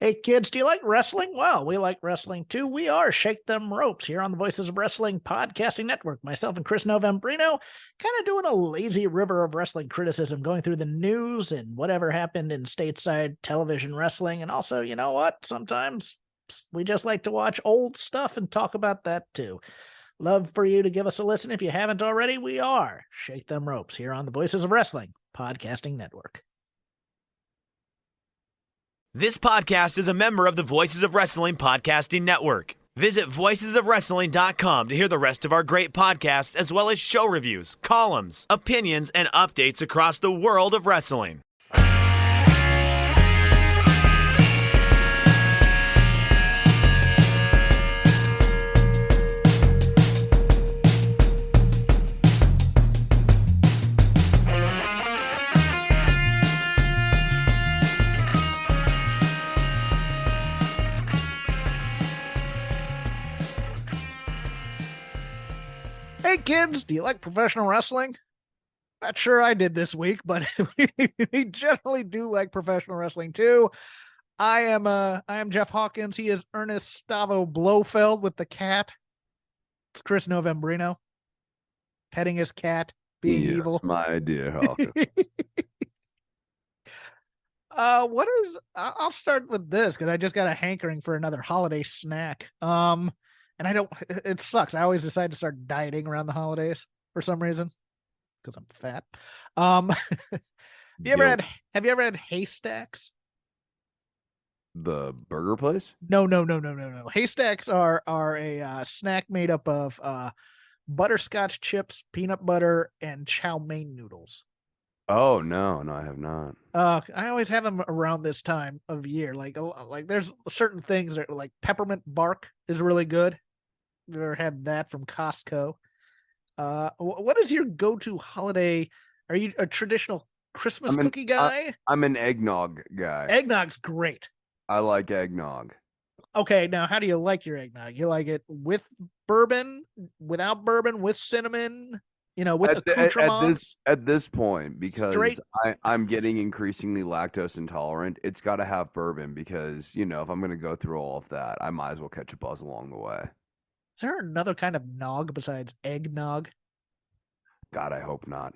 Hey kids, do you like wrestling? Well, we like wrestling too. We are Shake Them Ropes here on the Voices of Wrestling Podcasting Network. Myself and Chris Novembrino kind of doing a lazy river of wrestling criticism, going through the news and whatever happened in stateside television wrestling. And also, you know what? Sometimes we just like to watch old stuff and talk about that too. Love for you to give us a listen. If you haven't already, we are Shake Them Ropes here on the Voices of Wrestling Podcasting Network. This podcast is a member of the Voices of Wrestling Podcasting Network. Visit voicesofwrestling.com to hear the rest of our great podcasts, as well as show reviews, columns, opinions, and updates across the world of wrestling. Hey kids, do you like professional wrestling? Not sure I did this week, but we generally do like professional wrestling too. I am Jeff Hawkins. He is Ernest Stavo Blofeld with the cat. It's Chris Novembrino petting his cat, being evil. My dear Hawkins. I'll start with this because I just got a hankering for another holiday snack. And it sucks. I always decide to start dieting around the holidays for some reason because I'm fat. Have you ever had Haystacks? The burger place? No. Haystacks are a snack made up of butterscotch chips, peanut butter, and chow mein noodles. Oh, no, I have not. I always have them around this time of year. Like there's certain things that like peppermint bark is really good. You've ever had that from Costco? What is your go-to holiday? Are you a traditional Christmas cookie guy? I'm an eggnog guy. Eggnog's great. I like eggnog. Okay, now how do you like your eggnog? You like it with bourbon, without bourbon, with cinnamon? With accoutrements? At this point, because I'm getting increasingly lactose intolerant, it's got to have bourbon because, if I'm going to go through all of that, I might as well catch a buzz along the way. Is there another kind of nog besides eggnog? God, I hope not.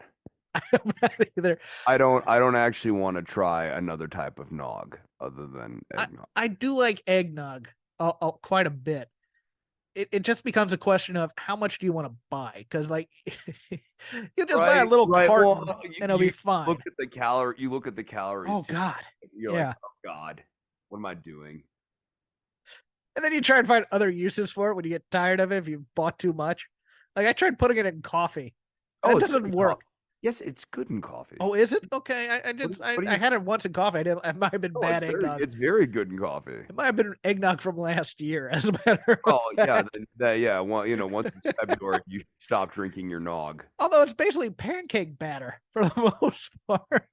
I hope not either. I don't actually want to try another type of nog other than eggnog. I do like eggnog quite a bit. It just becomes a question of how much do you want to buy? Because you just buy a little carton and it'll be fine. You look at the calories. Oh God! You're like, oh God, what am I doing? And then you try and find other uses for it when you get tired of it. If you bought too much, like I tried putting it in coffee. It doesn't work. Yes, it's good in coffee. Oh, is it? Okay, I had it once in coffee. It might have been bad eggnog. It's very good in coffee. It might have been eggnog from last year, as a matter of fact. Yeah. Well, once it's February, you should stop drinking your nog. Although it's basically pancake batter for the most part.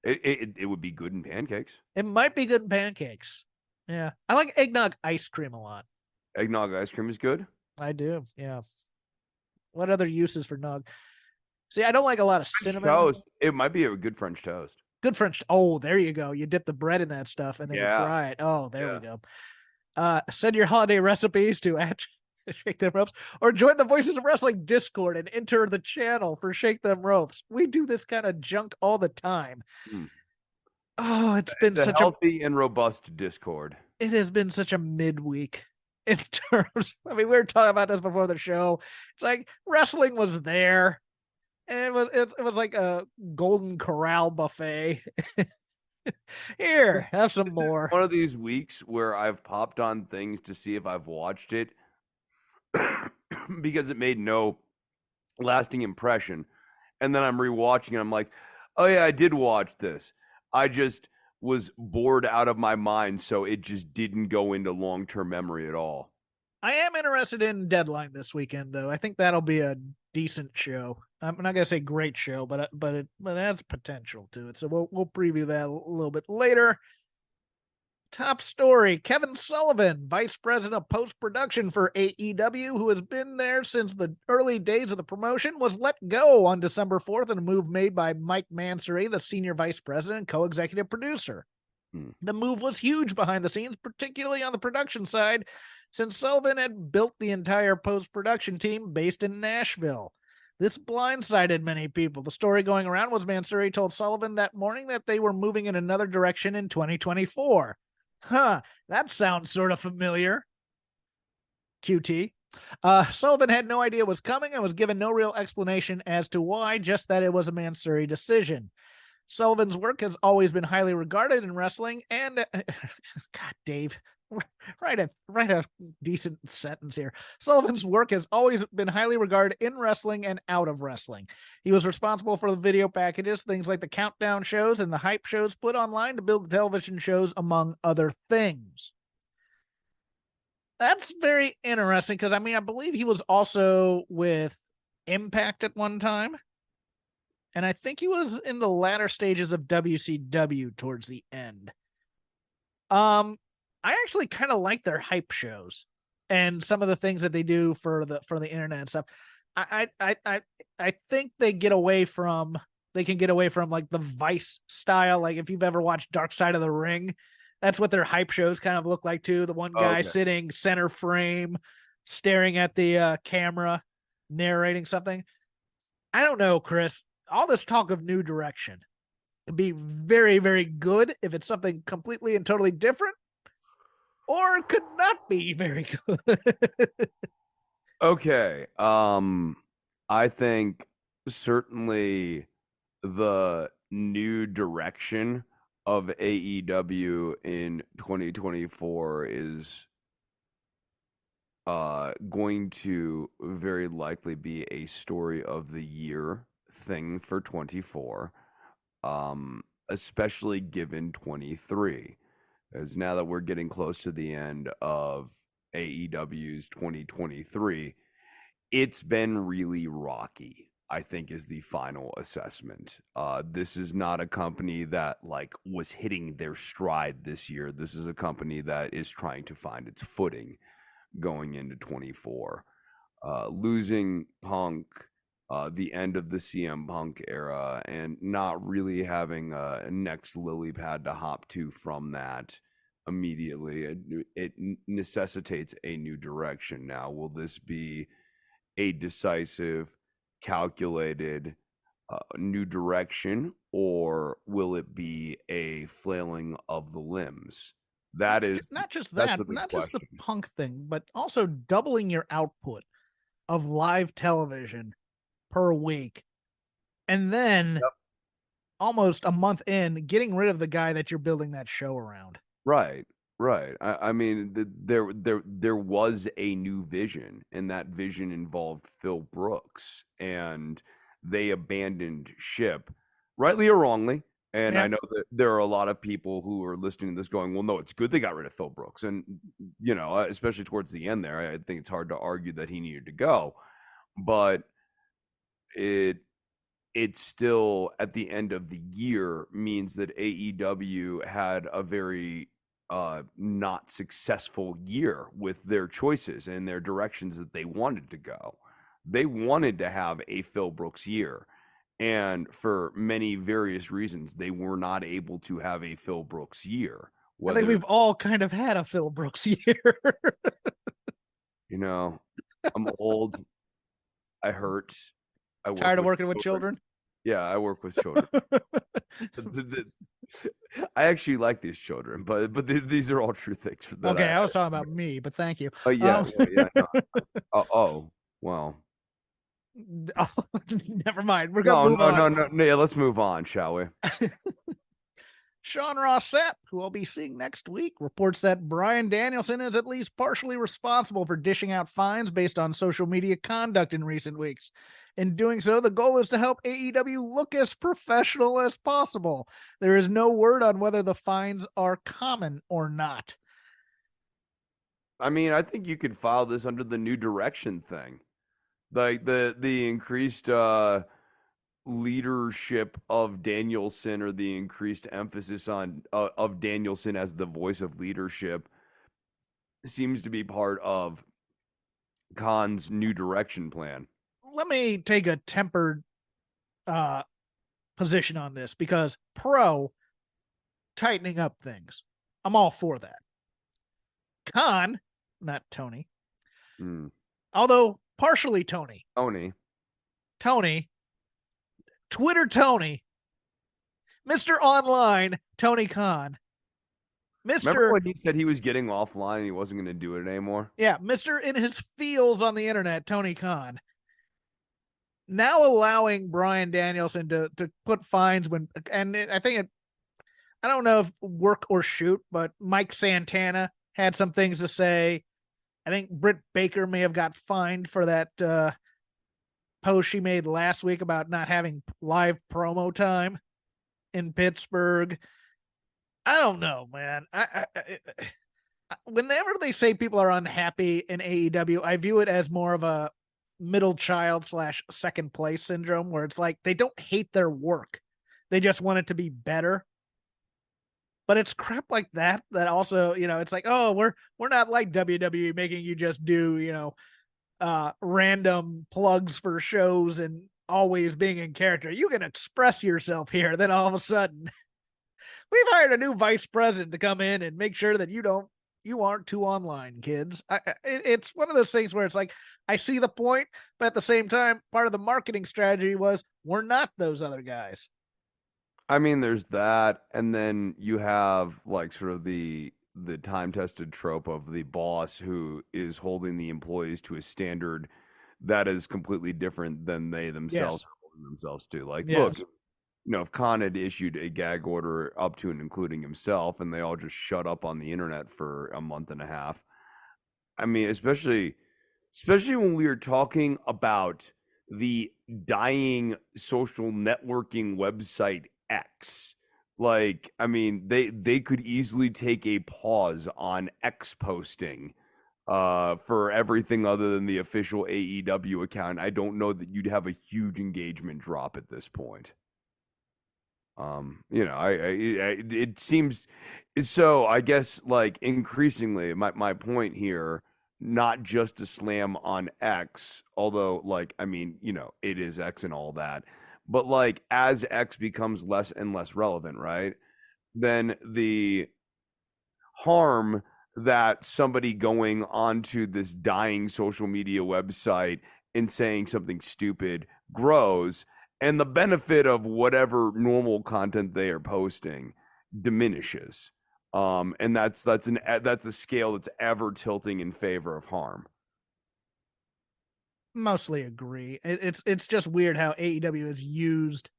It would be good in pancakes. It might be good in pancakes. Yeah, I like eggnog ice cream a lot. Eggnog ice cream is good? I do, yeah. What other uses for nog? See, I don't like a lot of French cinnamon. Toast. It might be a good French toast. Good French. Oh, there you go. You dip the bread in that stuff and then you fry it. Oh, there we go. Send your holiday recipes to Shake Them Ropes or join the Voices of Wrestling Discord and enter the channel for Shake Them Ropes. We do this kind of junk all the time. Oh, it's been such a healthy and robust Discord. It has been such a midweek in terms. We were talking about this before the show. It's like wrestling was there, and it was like a Golden Corral buffet. Here, have some more. One of these weeks where I've popped on things to see if I've watched it because it made no lasting impression, and then I'm rewatching and I'm like, oh yeah, I did watch this. I just was bored out of my mind, so it just didn't go into long-term memory at all. I am interested in Deadline this weekend, though. I think that'll be a decent show. I'm not gonna say great show, but it has potential to it. So we'll preview that a little bit later. Top story: Kevin Sullivan, vice president of post-production for AEW, who has been there since the early days of the promotion, was let go on December 4th in a move made by Mike Mansory, the senior vice president and co-executive producer. The move was huge behind the scenes, particularly on the production side, since Sullivan had built the entire post-production team based in Nashville. This blindsided many people. The story going around was Mansouri told Sullivan that morning that they were moving in another direction in 2024. Huh, that sounds sort of familiar. QT. Sullivan had no idea what was coming and was given no real explanation as to why, just that it was a Mansouri decision. Sullivan's work has always been highly regarded in wrestling, and God, Dave, write a decent sentence here. Sullivan's work has always been highly regarded in wrestling and out of wrestling. He was responsible for the video packages, things like the countdown shows and the hype shows put online to build the television shows, among other things. That's very interesting because, I mean, I believe he was also with Impact at one time. And I think he was in the latter stages of WCW towards the end. I actually kind of like their hype shows and some of the things that they do for the internet and stuff. I think they can get away from like the Vice style. Like if you've ever watched Dark Side of the Ring, that's what their hype shows kind of look like too. The one guy sitting center frame, staring at the camera, narrating something. I don't know, Chris. All this talk of new direction could be very, very good if it's something completely and totally different, or it could not be very good. Okay. I think certainly the new direction of AEW in 2024 is going to very likely be a story of the year thing for 24, especially given 23, as now that we're getting close to the end of AEW's 2023, it's been really rocky, I think, is the final assessment. This is not a company that like was hitting their stride this year. This is a company that is trying to find its footing going into 24. Losing Punk, the end of the CM Punk era, and not really having a next lily pad to hop to from that immediately, it necessitates a new direction. Now, will this be a decisive, calculated new direction, or will it be a flailing of the limbs? That is not just that, not just the Punk thing, but also doubling your output of live television per week, and then almost a month in, getting rid of the guy that you're building that show around. Right. I mean, there was a new vision, and that vision involved Phil Brooks, and they abandoned ship, rightly or wrongly. And I know that there are a lot of people who are listening to this going, well, no, it's good they got rid of Phil Brooks. And, you know, especially towards the end there, I think it's hard to argue that he needed to go. But it still, at the end of the year, means that AEW had a very not successful year with their choices and their directions that they wanted to go. They wanted to have a Phil Brooks year. And for many various reasons, they were not able to have a Phil Brooks year. I think we've all kind of had a Phil Brooks year. You know, I'm old. I hurt. Tired of working with children? Yeah, I work with children. I actually like these children, but these are all true things. Okay, I was talking about me, but thank you. Oh, yeah. No. Oh, well. Oh, never mind. We're gonna move on. No. Yeah, let's move on, shall we? Sean Rossett, who I'll be seeing next week, reports that Bryan Danielson is at least partially responsible for dishing out fines based on social media conduct in recent weeks. In doing so, the goal is to help AEW look as professional as possible. There is no word on whether the fines are common or not. I mean, I think you could file this under the new direction thing. Like the increased leadership of Danielson, or the increased emphasis on of Danielson as the voice of leadership, seems to be part of Khan's new direction plan. Let me take a tempered position on this, because pro, tightening up things. I'm all for that. Khan, not Tony, although partially Tony, Twitter Tony, Mr. Online, Tony Khan. Remember when he said he was getting offline and he wasn't going to do it anymore? Yeah, Mr. in his feels on the internet, Tony Khan. Now allowing Bryan Danielson to put fines when, and I think I don't know if work or shoot, but Mike Santana had some things to say. I think Britt Baker may have got fined for that post she made last week about not having live promo time in Pittsburgh. I don't know, man. Whenever they say people are unhappy in AEW, I view it as more of a middle child / second place syndrome, where it's like they don't hate their work. They just want it to be better. But it's crap like that also, it's like, oh, we're not like WWE making you just do, random plugs for shows and always being in character. You can express yourself here. Then all of a sudden, we've hired a new vice president to come in and make sure that you aren't too online, kids. It's one of those things where it's like, I see the point, but at the same time, part of the marketing strategy was we're not those other guys. I mean, there's that, and then you have like sort of the time-tested trope of the boss who is holding the employees to a standard that is completely different than they themselves are holding themselves to. Like, look, if Khan had issued a gag order up to and including himself, and they all just shut up on the internet for a month and a half. I mean, especially when we were talking about the dying social networking website X. Like, I mean, they could easily take a pause on X posting for everything other than the official AEW account. I don't know that you'd have a huge engagement drop at this point. It seems so. I guess like increasingly, my point here, not just to slam on X, although like I mean, it is X and all that. But like as X becomes less and less relevant, right? Then the harm that somebody going onto this dying social media website and saying something stupid grows, and the benefit of whatever normal content they are posting diminishes. And that's a scale that's ever tilting in favor of harm. Mostly agree. It's just weird how AEW has used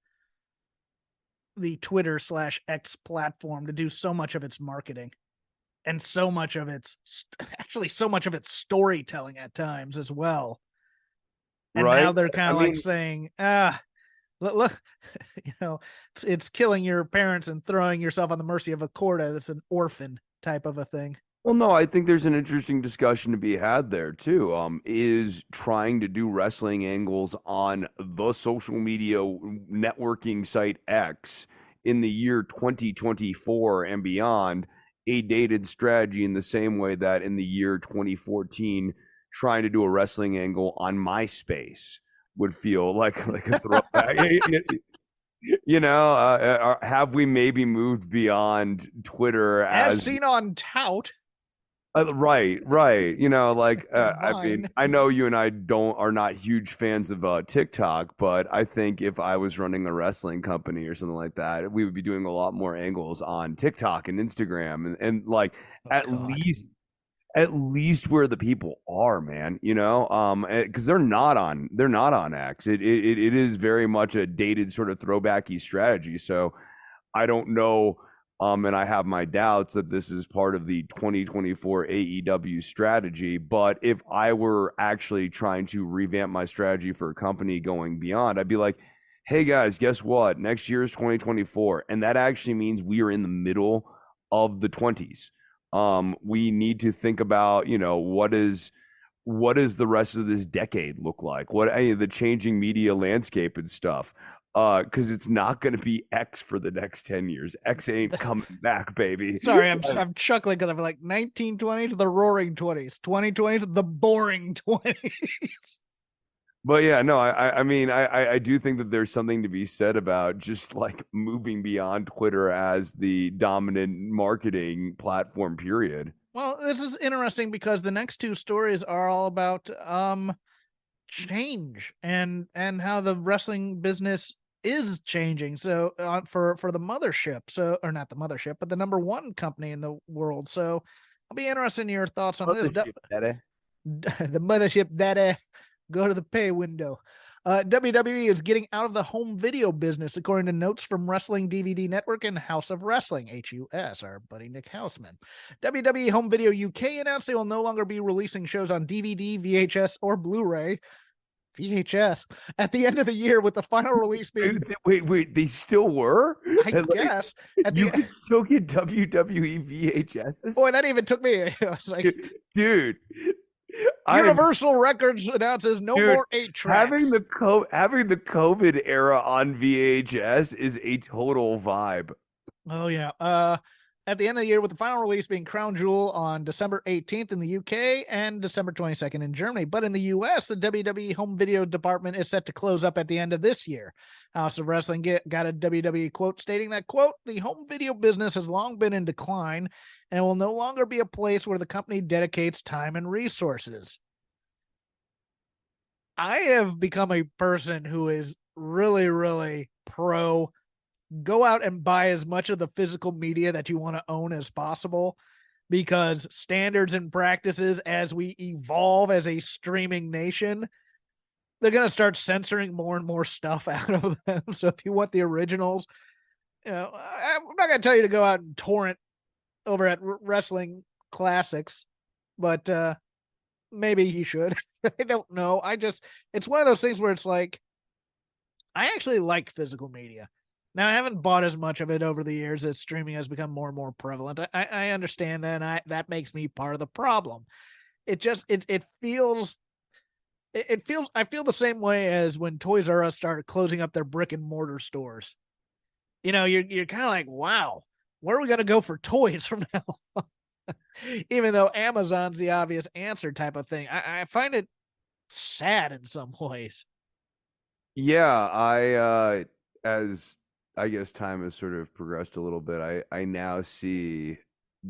the Twitter / X platform to do so much of its marketing and so much of its storytelling at times as well. And right? Now they're kind of like saying, look, it's killing your parents and throwing yourself on the mercy of a court as an orphan type of a thing. Well, no, I think there's an interesting discussion to be had there too. Is trying to do wrestling angles on the social media networking site X in the year 2024 and beyond a dated strategy in the same way that in the year 2014 trying to do a wrestling angle on MySpace would feel like a throwback. Have we maybe moved beyond Twitter as seen on Tout? Right. I mean, I know you and I are not huge fans of TikTok, but I think if I was running a wrestling company or something like that, we would be doing a lot more angles on TikTok and Instagram and like at least where the people are, man, because they're not on X. It is very much a dated sort of throwbacky strategy. So I don't know. And I have my doubts that this is part of the 2024 AEW strategy. But if I were actually trying to revamp my strategy for a company going beyond, I'd be like, hey guys, guess what? Next year is 2024. And that actually means we are in the middle of the 20s. We need to think about, what does the rest of this decade look like? What the changing media landscape and stuff. Because it's not going to be X for the next 10 years. X ain't coming back, baby. Sorry, I'm chuckling because I'm like 1920s, the roaring 20s, 2020s, the boring 20s. But yeah, no, I mean, I do think that there's something to be said about just like moving beyond Twitter as the dominant marketing platform, period. Well, this is interesting because the next two stories are all about change and how the wrestling business is changing. So for the mothership, so or not the mothership, but the number one company in the world. So I'll be interested in your thoughts on this. Mothership, daddy. The mothership that go to the pay window. WWE is getting out of the home video business, according to notes from Wrestling DVD Network and House of Wrestling, HUS, our buddy Nick Houseman. WWE Home Video UK announced they will no longer be releasing shows on DVD, VHS, or Blu-ray. VHS at the end of the year, with the final release being. Wait, they still were? I guess. You could still get WWE VHSs? Boy, that even took me. I was like, dude. Universal Records announces no more 8-tracks. Having the COVID era on VHS is a total vibe. Oh yeah. At the end of the year, with the final release being Crown Jewel on December 18th in the UK and December 22nd in Germany. But in the US, the WWE home video department is set to close up at the end of this year. House of Wrestling got a WWE quote stating that, quote, the home video business has long been in decline and will no longer be a place where the company dedicates time and resources. I have become a person who is really, really pro go out and buy as much of the physical media that you want to own as possible, because standards and practices as we evolve as a streaming nation, they're going to start censoring more and more stuff out of them. So if you want the originals, I'm not going to tell you to go out and torrent over at Wrestling Classics, but maybe you should. I don't know. It's one of those things where it's like, I actually like physical media. Now, I haven't bought as much of it over the years as streaming has become more and more prevalent. I understand that, and that makes me part of the problem. It feels I feel the same way as when Toys R Us started closing up their brick and mortar stores. You're kind of like, wow, where are we going to go for toys from now on? Even though Amazon's the obvious answer type of thing. I find it sad in some ways. Yeah, as I guess time has sort of progressed a little bit, I now see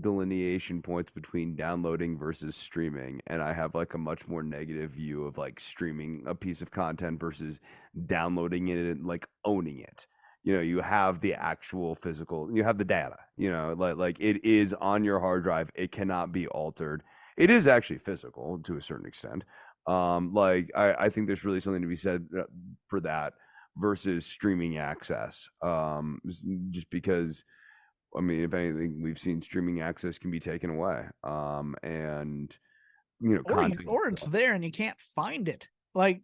delineation points between downloading versus streaming, and I have like a much more negative view of like streaming a piece of content versus downloading it and like owning it. You have the actual physical, you have the data, like it is on your hard drive. It cannot be altered. It is actually physical to a certain extent. I think there's really something to be said for that versus streaming access. Just because, I mean, if anything, we've seen streaming access can be taken away. And content, or it's there and you can't find it. Like,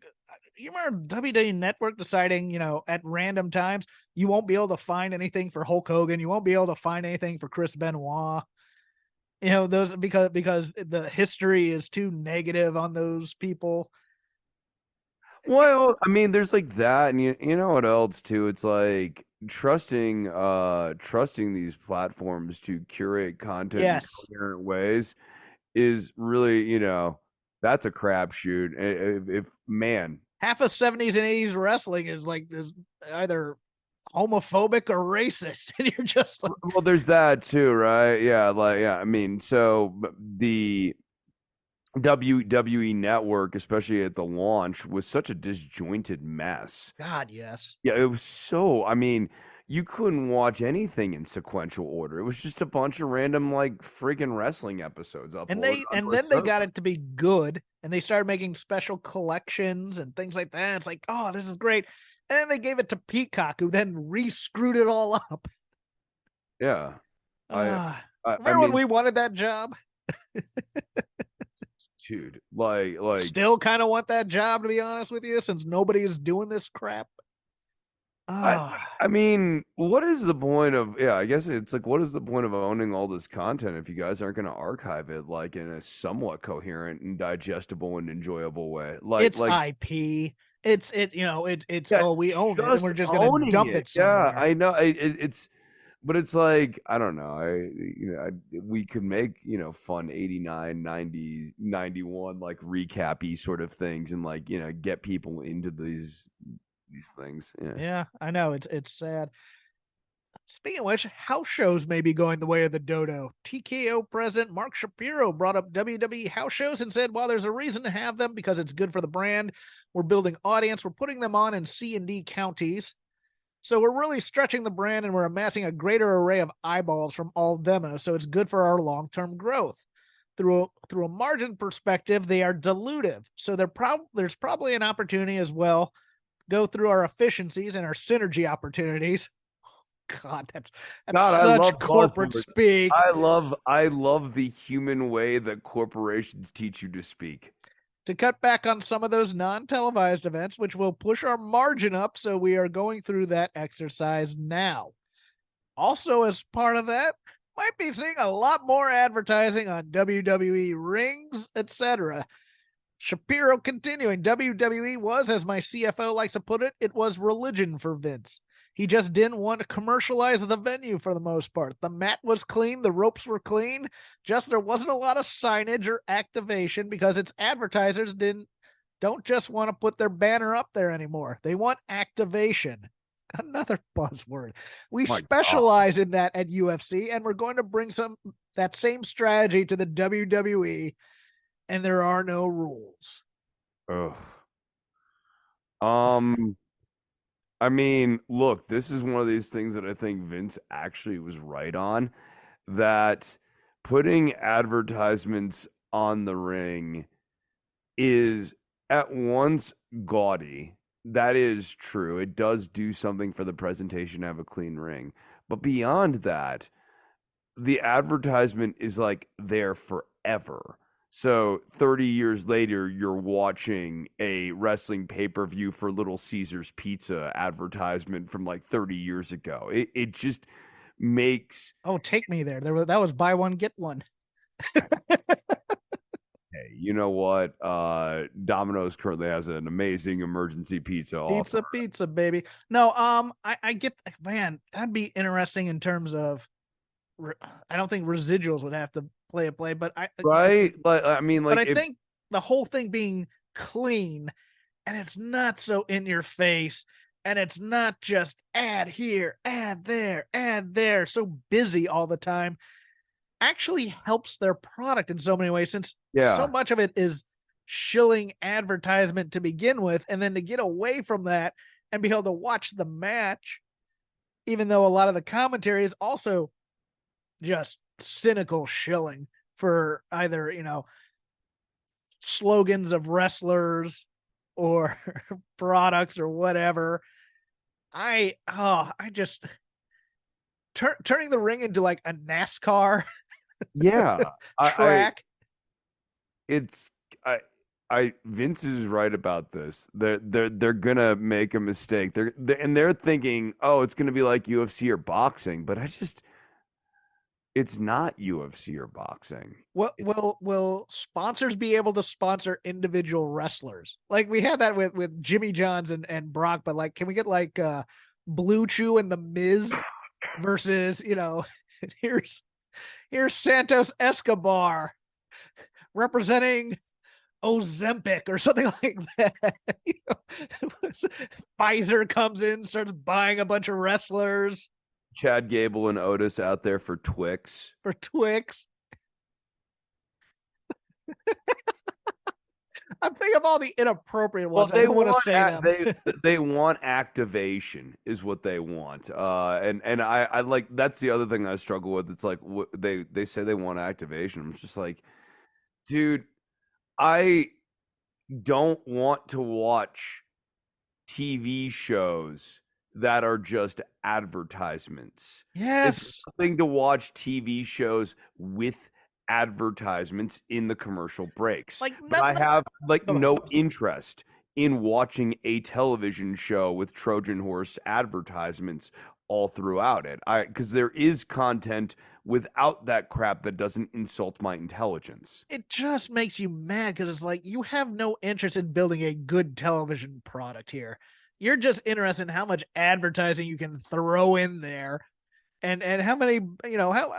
you remember WWE Network deciding, at random times, you won't be able to find anything for Hulk Hogan. You won't be able to find anything for Chris Benoit. Those because the history is too negative on those people. Well, I mean, there's like that, and you know what else too? It's like trusting these platforms to curate content in coherent ways is really, that's a crapshoot. If man, half of 70s and 80s wrestling is like this, either homophobic or racist, and you're just like, well, there's that too, right? Yeah, I mean, so the WWE Network, especially at the launch, was such a disjointed mess. God, yes. Yeah, it was so, I mean, you couldn't watch anything in sequential order. It was just a bunch of random like friggin' wrestling episodes up. And then they got it to be good, and they started making special collections and things like that. It's like, oh, this is great. And then they gave it to Peacock, who then re-screwed it all up. Yeah. Remember when we wanted that job? Dude, like still kind of want that job, to be honest with you, since nobody is doing this crap. I mean, what is the point of, I guess it's like, what is the point of owning all this content if you guys aren't going to archive it like in a somewhat coherent and digestible and enjoyable way? Like it's IP. We own it, and we're just going to dump it somewhere. Yeah, I know. It's But it's like, I don't know. We could make, fun 89, 90, 91 like recap-y sort of things and like, get people into these things. Yeah. Yeah, I know. It's sad. Speaking of which, house shows may be going the way of the dodo. TKO president Mark Shapiro brought up WWE house shows and said, while there's a reason to have them because it's good for the brand, we're building audience, we're putting them on in C&D counties. So we're really stretching the brand and we're amassing a greater array of eyeballs from all demos. So it's good for our long-term growth. Through a margin perspective, they are dilutive. So there's probably an opportunity as well. Go through our efficiencies and our synergy opportunities. God, that's God, I such love corporate buzzwords. speak. I love the human way that corporations teach you to speak. To cut back on some of those non-televised events, which will push our margin up, so we are going through that exercise now. Also, as part of that, might be seeing a lot more advertising on WWE rings, etc. Shapiro continuing, WWE was, as my CFO likes to put it, it was religion for Vince. He just didn't want to commercialize the venue for the most part. The mat was clean, the ropes were clean, just there wasn't a lot of signage or activation because its advertisers don't just want to put their banner up there anymore. They want activation. Another buzzword. We specialize in that at UFC, and we're going to bring that same strategy to the WWE, and there are no rules. Ugh. I mean, look, this is one of these things that I think Vince actually was right on, that putting advertisements on the ring is at once gaudy. That is true. It does do something for the presentation to have a clean ring. But beyond that, the advertisement is like there forever. So 30 years later, you're watching a wrestling pay-per-view for Little Caesars Pizza advertisement from like 30 years ago. It just makes... Oh, take me there. That was buy one, get one. Hey, you know what? Domino's currently has an amazing emergency pizza offer. Pizza, baby. No, I get, man, that'd be interesting in terms of, I don't think residuals would have to play, but right? But I mean, like, but I think the whole thing being clean and it's not so in your face and it's not just ad here, ad there, so busy all the time, actually helps their product in so many ways, since so much of it is shilling advertisement to begin with, and then to get away from that and be able to watch the match, even though a lot of the commentary is also just cynical shilling for either, slogans of wrestlers or products or whatever. I just turning the ring into like a NASCAR track. Vince is right about this. They're gonna make a mistake. They're thinking, oh, it's gonna be like UFC or boxing, but it's not UFC or boxing. Will sponsors be able to sponsor individual wrestlers? Like we had that with Jimmy Johns and Brock, but like, can we get like Blue Chew and the Miz versus, here's Santos Escobar representing Ozempic or something like that. Pfizer comes in, starts buying a bunch of wrestlers. Chad Gable and Otis out there for Twix. I'm thinking of all the inappropriate ones. Well, I don't want to say them. They want activation is what they want. And I like, that's the other thing I struggle with. It's like they say they want activation. I'm just like, dude, I don't want to watch TV shows that are just advertisements. Yes. It's something to watch TV shows with advertisements in the commercial breaks. But I have no interest in watching a television show with Trojan Horse advertisements all throughout it. Because there is content without that crap that doesn't insult my intelligence. It just makes you mad because it's like you have no interest in building a good television product here. You're just interested in how much advertising you can throw in there And how many, how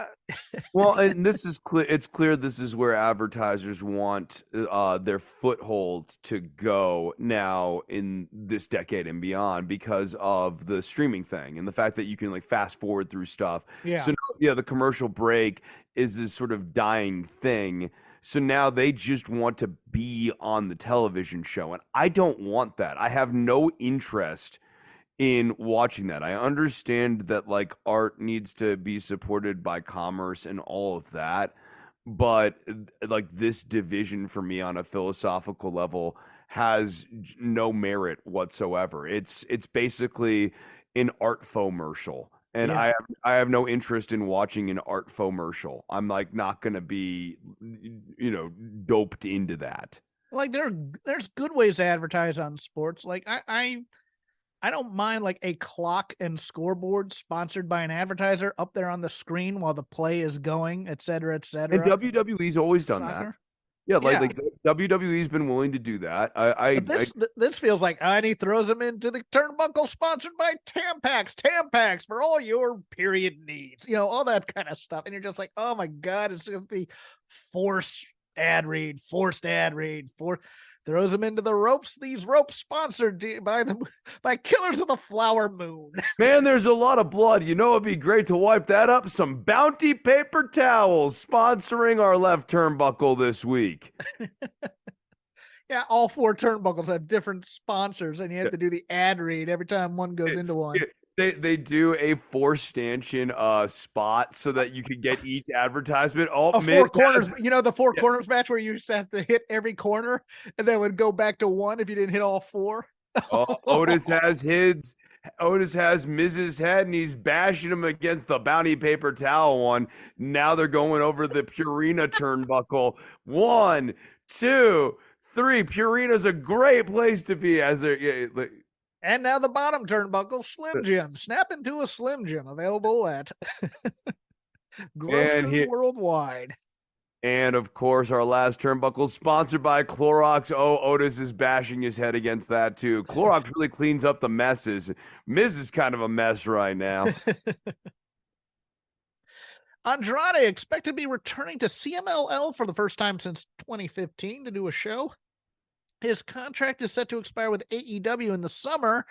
Well, and this is clear. It's clear this is where advertisers want their foothold to go now in this decade and beyond because of the streaming thing and the fact that you can like fast forward through stuff. yeah. So now, yeah, the commercial break is this sort of dying thing. So now they just want to be on the television show, and I don't want that. I have no interest in watching that. I understand that like art needs to be supported by commerce and all of that, but like this division for me on a philosophical level has no merit whatsoever. It's basically an art fomercial. And Yeah. I have no interest in watching an art fomercial. I'm like not gonna be doped into that. Like there's good ways to advertise on sports. Like I don't mind like a clock and scoreboard sponsored by an advertiser up there on the screen while the play is going, et cetera, et And cetera. WWE's always done that. Soccer. Yeah, Yeah. like WWE's been willing to do that. But this feels like, and he throws him into the turnbuckle sponsored by Tampax for all your period needs, all that kind of stuff. And you're just like, oh my God, it's going to be forced ad read, throws him into the ropes. These ropes sponsored by Killers of the Flower Moon. Man, there's a lot of blood. It'd be great to wipe that up. Some Bounty paper towels sponsoring our left turnbuckle this week. Yeah, all 4 turnbuckles have different sponsors, and you have to do the ad read every time one goes into one. They do a 4-stanchion spot so that you can get each advertisement. Oh, 4 corners. The 4 corners match where you just have to hit every corner, and then would go back to 1 if you didn't hit all 4. Otis has Miz's head, and he's bashing him against the Bounty paper towel one. Now they're going over the Purina turnbuckle. 1, 2, 3. Purina's a great place to be as they're. And now the bottom turnbuckle, Slim Jim. Snap into a Slim Jim, available at groceries worldwide. And of course, our last turnbuckle sponsored by Clorox. Oh, Otis is bashing his head against that too. Clorox really cleans up the messes. Miz is kind of a mess right now. Andrade expected to be returning to CMLL for the first time since 2015 to do a show. His contract is set to expire with AEW in the summer,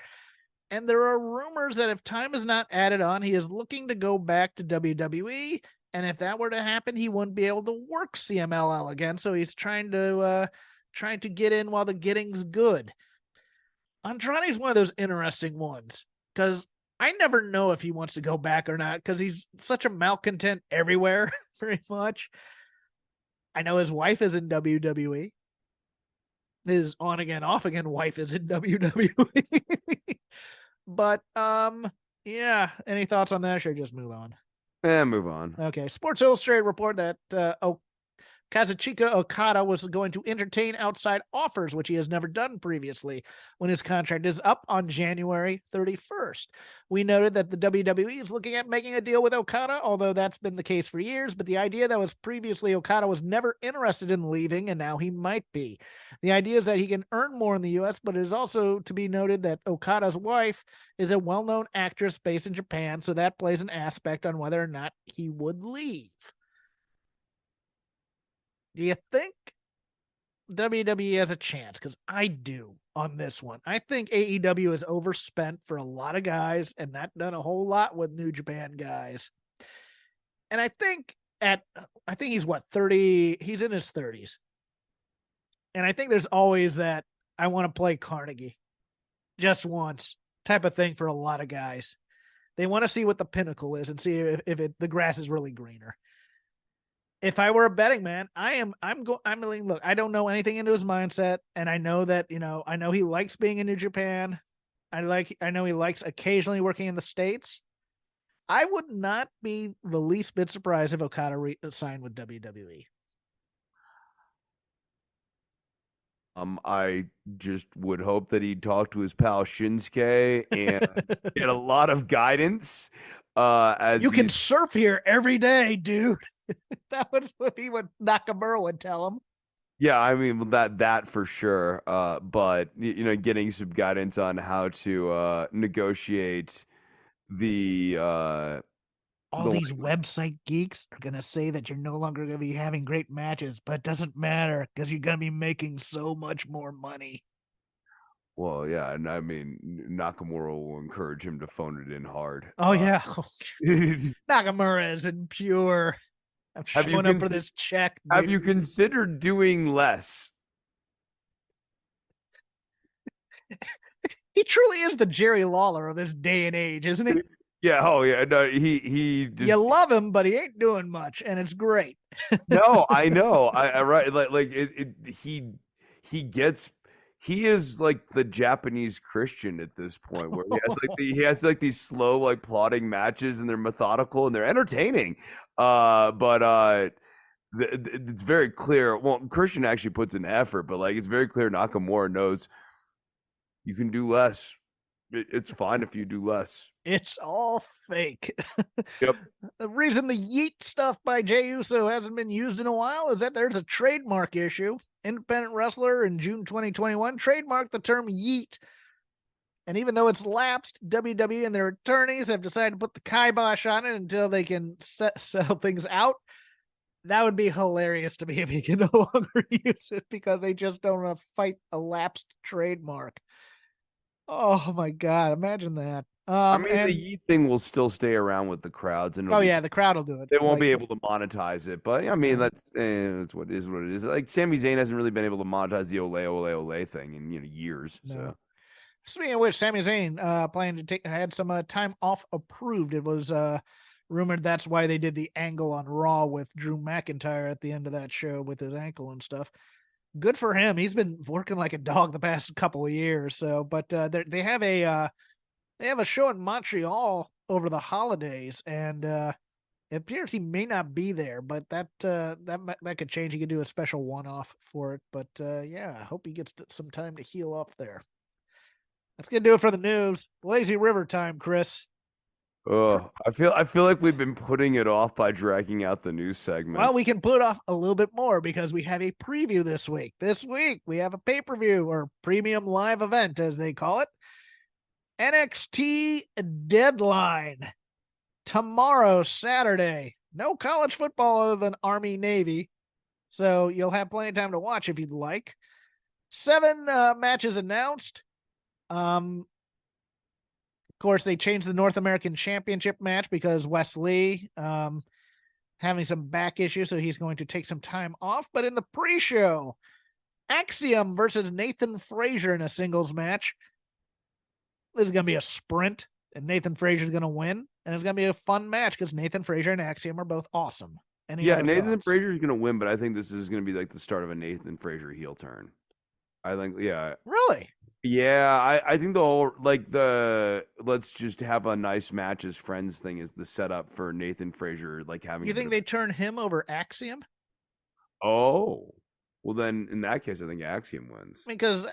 and there are rumors that if time is not added on, he is looking to go back to WWE. And if that were to happen, he wouldn't be able to work CMLL again. So he's trying to get in while the getting's good. Andrade's one of those interesting ones because I never know if he wants to go back or not because he's such a malcontent everywhere, very much. I know his wife is in WWE. His on again, off again wife is in WWE. But yeah. Any thoughts on that? Or should I just move on? Move on. Okay. Sports Illustrated report that Kazuchika Okada was going to entertain outside offers, which he has never done previously, when his contract is up on January 31st. We noted that the WWE is looking at making a deal with Okada, although that's been the case for years, but the idea that was previously Okada was never interested in leaving, and now he might be. The idea is that he can earn more in the U.S., but it is also to be noted that Okada's wife is a well-known actress based in Japan, so that plays an aspect on whether or not he would leave. Do you think WWE has a chance? Because I do on this one. I think AEW is overspent for a lot of guys and not done a whole lot with New Japan guys. And I think he's 30, he's in his 30s. And I think there's always that I want to play Carnegie just once type of thing for a lot of guys. They want to see what the pinnacle is and see if the grass is really greener. If I were a betting man, look, I don't know anything into his mindset. And I know that, I know he likes being in New Japan. I know he likes occasionally working in the States. I would not be the least bit surprised if Okada signed with WWE. I just would hope that he'd talk to his pal Shinsuke and get a lot of guidance. As you can surf here every day, dude. That was what Nakamura would tell him. Yeah, I mean that for sure. But getting some guidance on how to negotiate the all these website geeks are going to say that you're no longer going to be having great matches, but it doesn't matter because you're going to be making so much more money. Well, yeah, and I mean, Nakamura will encourage him to phone it in hard. Oh, yeah. Nakamura is in pure. I'm showing up for this check. Dude. Have you considered doing less? He truly is the Jerry Lawler of this day and age, isn't he? Yeah. Oh, yeah. No, he just, you love him, but he ain't doing much, and it's great. No, I know. I right. He is like the Japanese Christian at this point, where he has like these slow, like plodding matches, and they're methodical and they're entertaining. It's very clear. Well, Christian actually puts in effort, but like it's very clear Nakamura knows you can do less. It's fine if you do less. It's all fake. Yep. The reason the yeet stuff by Jey Uso hasn't been used in a while is that there's a trademark issue. Independent wrestler in June 2021 trademarked the term yeet. And even though it's lapsed, WWE and their attorneys have decided to put the kibosh on it until they can settle things out. That would be hilarious to me if he can no longer use it because they just don't want to fight a lapsed trademark. Oh my God! Imagine that. The Yeet thing will still stay around with the crowds, and the crowd will do it. They won't be able to monetize it, but I mean that's what it is. Like Sami Zayn hasn't really been able to monetize the ole thing in years. No. So speaking of which, Sami Zayn planning to had some time off approved. It was rumored that's why they did the angle on Raw with Drew McIntyre at the end of that show with his ankle and stuff. Good for him. He's been working like a dog the past couple of years. So, but they have a show in Montreal over the holidays, and it appears he may not be there. But that could change. He could do a special one-off for it. But yeah, I hope he gets some time to heal up there. That's gonna do it for the news. Lazy River time, Chris. Oh, I feel like we've been putting it off by dragging out the news segment. Well, we can put it off a little bit more because we have a preview this week. This week we have a pay-per-view or premium live event, as they call it. NXT Deadline. Tomorrow, Saturday. No college football other than Army Navy. So you'll have plenty of time to watch if you'd like. 7 matches announced. Of course, they changed the North American Championship match because Wes Lee having some back issues, so he's going to take some time off. But in the pre-show, Axiom versus Nathan Frazier in a singles match. This is going to be a sprint, and Nathan Frazier is going to win. And it's going to be a fun match because Nathan Frazier and Axiom are both awesome. Nathan Frazier is going to win, but I think this is going to be like the start of a Nathan Frazier heel turn. I think, yeah. Really? Yeah, I think the whole let's just have a nice match as friends thing is the setup for Nathan Frazier having. You think they turn him over Axiom? Oh, well then in that case I think Axiom wins. Because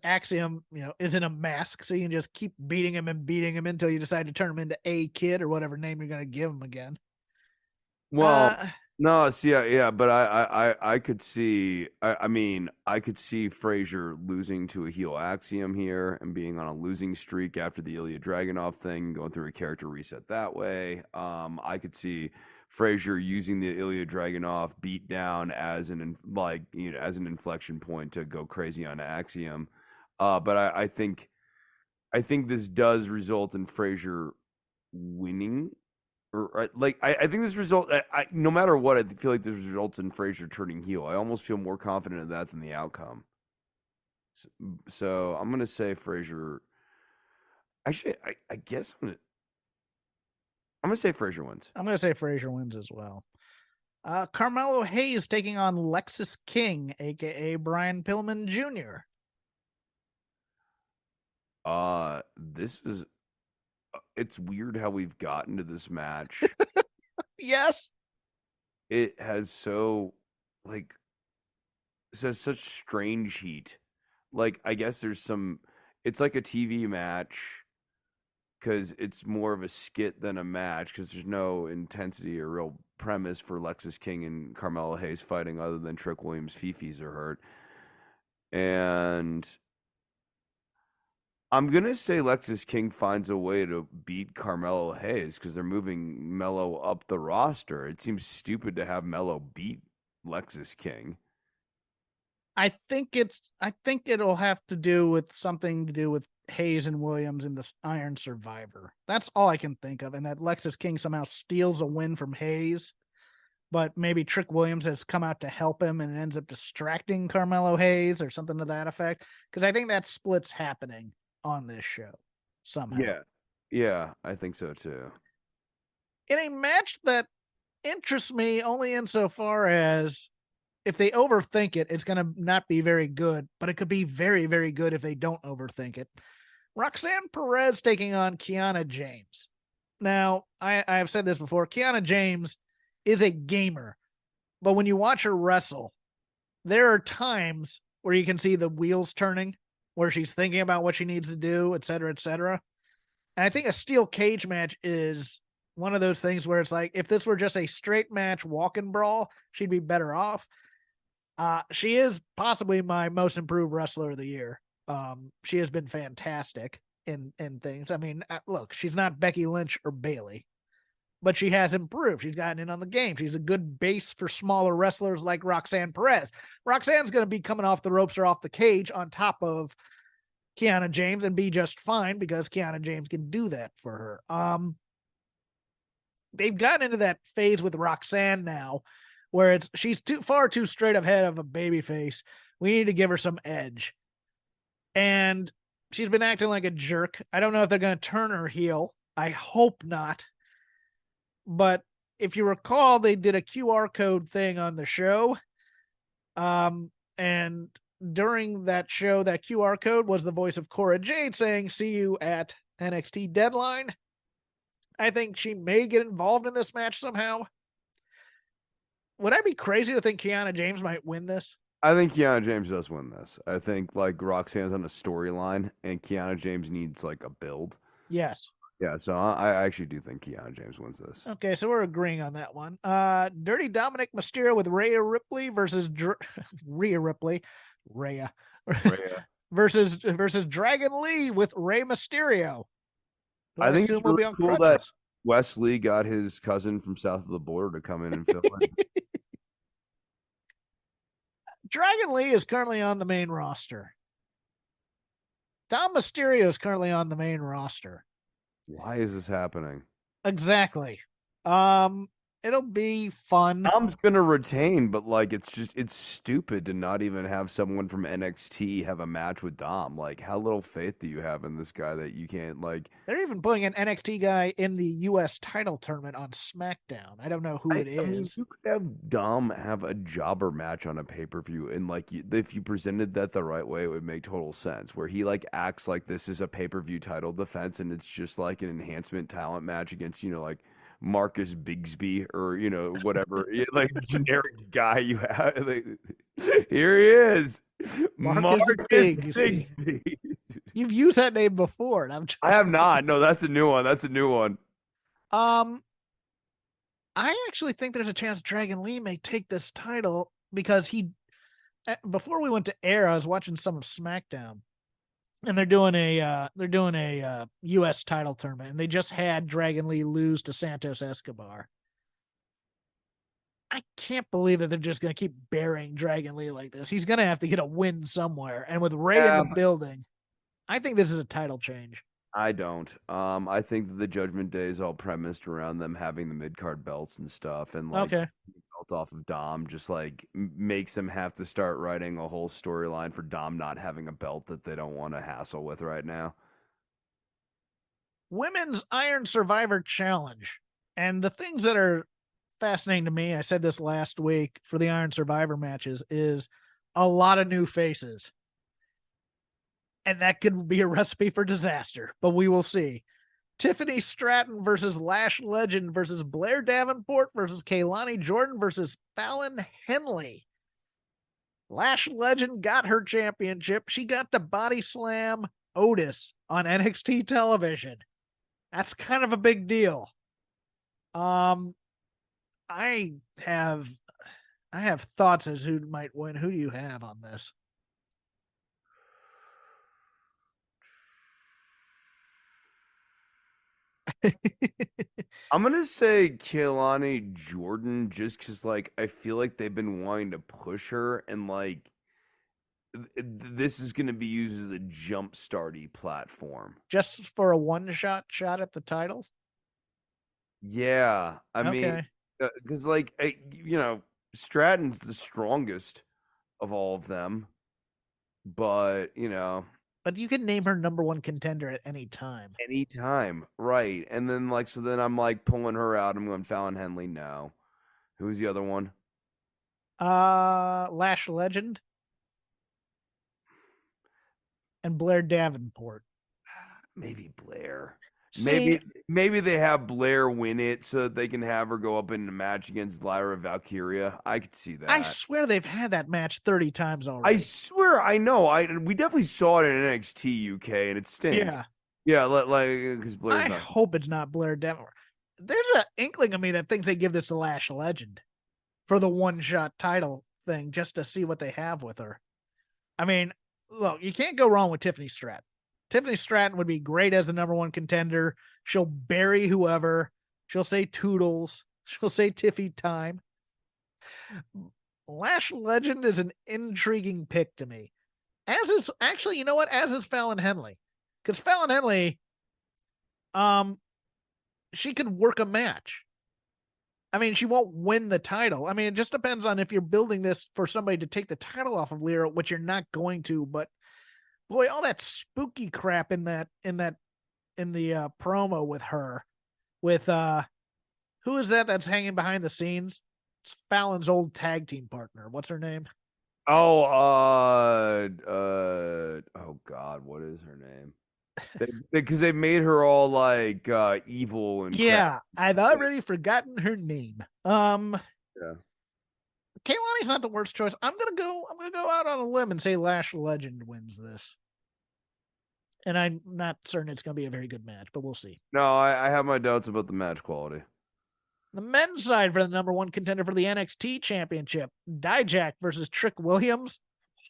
Axiom is in a mask, so you can just keep beating him until you decide to turn him into A Kid or whatever name you're going to give him again. Well. No, yeah, but I could see. I could see Frazier losing to a heel Axiom here and being on a losing streak after the Ilya Dragunov thing, going through a character reset that way. I could see Frazier using the Ilya Dragunov beatdown as an inflection point to go crazy on Axiom. But I think this does result in Frazier winning. I think this result. No matter what, I feel like this results in Frazier turning heel. I almost feel more confident in that than the outcome. So I'm gonna say Frazier. Actually, I guess I'm gonna say Frazier wins. I'm gonna say Frazier wins as well. Carmelo Hayes taking on Lexis King, aka Brian Pillman Jr. This is. It's weird how we've gotten to this match. Yes. It has such strange heat. I guess it's like a TV match because it's more of a skit than a match because there's no intensity or real premise for Lexis King and Carmelo Hayes fighting other than Trick Williams' fifis are hurt. And I'm gonna say Lexis King finds a way to beat Carmelo Hayes because they're moving Melo up the roster. It seems stupid to have Melo beat Lexis King. I think it'll have to do with something to do with Hayes and Williams in this Iron Survivor. That's all I can think of, and that Lexis King somehow steals a win from Hayes, but maybe Trick Williams has come out to help him and it ends up distracting Carmelo Hayes or something to that effect. Because I think that split's happening on this show somehow. Yeah, I think so too. In a match that interests me only insofar as if they overthink it, it's going to not be very good, but it could be very, very good if they don't overthink it. Roxanne Perez taking on Kiana James. Now, I've said this before. Kiana James is a gamer, but when you watch her wrestle, there are times where you can see the wheels turning, where she's thinking about what she needs to do, et cetera, et cetera. And I think a steel cage match is one of those things where it's like, if this were just a straight match walk-in brawl, she'd be better off. She is possibly my most improved wrestler of the year. She has been fantastic in things. I mean, look, she's not Becky Lynch or Bayley, but she has improved. She's gotten in on the game. She's a good base for smaller wrestlers like Roxanne Perez. Roxanne's going to be coming off the ropes or off the cage on top of Kiana James and be just fine because Kiana James can do that for her. They've gotten into that phase with Roxanne now where she's far too straight ahead of a baby face. We need to give her some edge. And she's been acting like a jerk. I don't know if they're going to turn her heel. I hope not. But if you recall, they did a QR code thing on the show. And during that show, that QR code was the voice of Cora Jade saying, "See you at NXT Deadline." I think she may get involved in this match somehow. Would I be crazy to think Kiana James might win this? I think Kiana James does win this. I think like Roxanne's on a storyline and Kiana James needs like a build. Yes. Yeah, so I actually do think Kiana James wins this. Okay, so we're agreeing on that one. Dirty Dominic Mysterio with Rhea Ripley versus Rhea Ripley. Rhea. versus Dragon Lee with Rey Mysterio. I think it's really cool that Wesley got his cousin from south of the border to come in and fill in. Dragon Lee is currently on the main roster. Dom Mysterio is currently on the main roster. Why is this happening? Exactly. It'll be fun. Dom's gonna retain, but like it's stupid to not even have someone from NXT have a match with Dom. Like, how little faith do you have in this guy that you can't like? They're even putting an NXT guy in the US title tournament on SmackDown. I don't know who it is. I mean, you could have Dom have a jobber match on a pay-per-view, and like if you presented that the right way, it would make total sense. Where he like acts like this is a pay-per-view title defense, and it's just like an enhancement talent match against like Marcus Bigsby or whatever like generic guy you have. Like, here he is, Marcus Bigsby. You've used that name before, and I have not. No, that's a new one. I actually think there's a chance Dragon Lee may take this title because before we went to air, I was watching some of SmackDown. And they're doing a US title tournament, and they just had Dragon Lee lose to Santos Escobar. I can't believe that they're just going to keep burying Dragon Lee like this. He's going to have to get a win somewhere. And with Ray in the building, I think this is a title change. I don't. I think that the Judgment Day is all premised around them having the mid-card belts and stuff, and like belt off of Dom just like makes them have to start writing a whole storyline for Dom not having a belt that they don't want to hassle with right now. Women's Iron Survivor Challenge. And the things that are fascinating to me, I said this last week for the Iron Survivor matches, is a lot of new faces. And that could be a recipe for disaster, but we will see. Tiffany Stratton versus Lash Legend versus Blair Davenport versus Kaylani Jordan versus Fallon Henley. Lash Legend got her championship. She got to body slam Otis on NXT television. That's kind of a big deal. I have thoughts as who might win. Who do you have on this? I'm gonna say Kehlani Jordan just because, like, I feel like they've been wanting to push her, and like this is gonna be used as a jump starty platform. Just for a one-shot shot at the title? Yeah, I mean, Okay. because like Stratton's the strongest of all of them, but But you can name her number one contender at any time. anytime, right? And then so then I'm like pulling her out. I'm going Fallon Henley. No, who's the other one? Lash Legend and Blair Davenport. Maybe Blair. See, Maybe they have Blair win it so that they can have her go up in a match against Lyra Valkyria. I could see that. I swear they've had that match 30 times I already. swear I know. We definitely saw it in NXT UK and it stinks. Yeah, because Blair's I not. hope it's not Blair Davenport. There's an inkling of me that thinks they give this to Lash Legend for the one-shot title thing just to see what they have with her. I mean, look, you can't go wrong with Tiffany Stratton. Tiffany Stratton would be great as the number one contender. She'll bury whoever. She'll say toodles. She'll say Tiffy time. Lash Legend is an intriguing pick to me. As is actually, you know what? As is Fallon Henley. Because Fallon Henley, she could work a match. I mean, she won't win the title. I mean, it just depends on if you're building this for somebody to take the title off of Lyra, which you're not going to, but boy, all that spooky crap in the promo with her, with who is that's hanging behind the scenes? It's Fallon's old tag team partner. What's her name? Oh, oh God, what is her name? Because they made her all like evil and Yeah, crap. I've already forgotten her name. Yeah. Kaylani's not the worst choice. I'm gonna go out on a limb and say Lash Legend wins this. And I'm not certain it's gonna be a very good match, but we'll see. No, I have my doubts about the match quality. The men's side for the number one contender for the NXT championship, Dijak versus Trick Williams,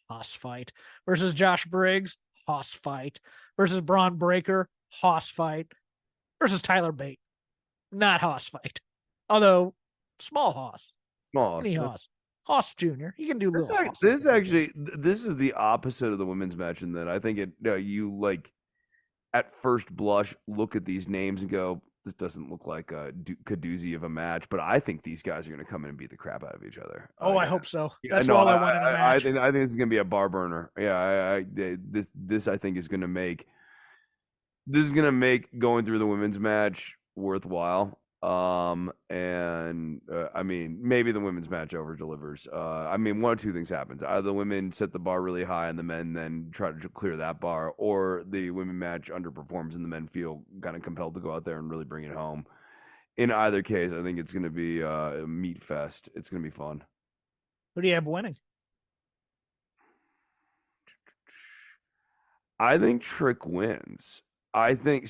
hoss fight, versus Josh Briggs, hoss fight, versus Braun Breaker, hoss fight, versus Tyler Bate, not hoss fight. Although, small hoss. Small. Mini hoss. Hoss Jr. You can do little hoss. This is the opposite of the women's match in that I think you like at first blush look at these names and go, this doesn't look like a doozy of a match, but I think these guys are going to come in and beat the crap out of each other. Oh, yeah. I hope so. That's all I want in a match. I think this is going to be a bar burner. Yeah, this I think is going to make going through the women's match worthwhile. I mean, maybe the women's match over delivers. I mean, one of two things happens: either the women set the bar really high and the men then try to clear that bar, or the women match underperforms and the men feel kind of compelled to go out there and really bring it home. In either case, I think it's going to be a meat fest. It's going to be fun. Who do you have winning? I think Trick wins. I think,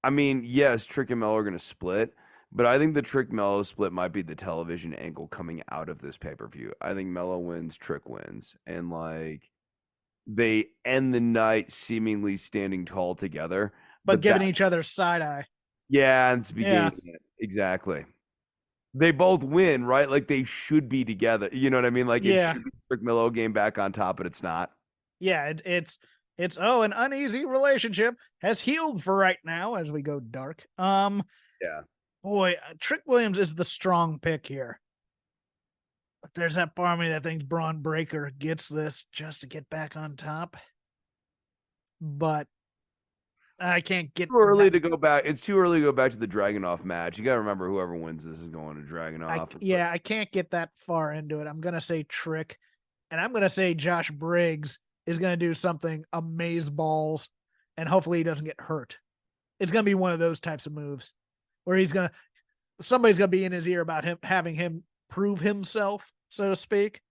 I mean, yes, Trick and Mello are going to split, but I think the Trick Mello split might be the television angle coming out of this pay-per-view. I think Mello wins, Trick wins. And they end the night seemingly standing tall together. But giving each other side eye. Yeah, and it's beginning. Yeah. Exactly. They both win, right? Like they should be together. You know what I mean? Like it should be Trick Mello game back on top, but it's not. Yeah, it's an uneasy relationship has healed for right now as we go dark. Yeah. Boy, Trick Williams is the strong pick here. But there's that part of me that thinks Braun Breaker gets this just to get back on top. But I can't get too early to go back. It's too early to go back to the Dragunov match. You got to remember whoever wins this is going to Dragunov. I can't get that far into it. I'm going to say Trick, and I'm going to say Josh Briggs is going to do something amaze balls, and hopefully he doesn't get hurt. It's going to be one of those types of moves where somebody's going to be in his ear about him having him prove himself, so to speak.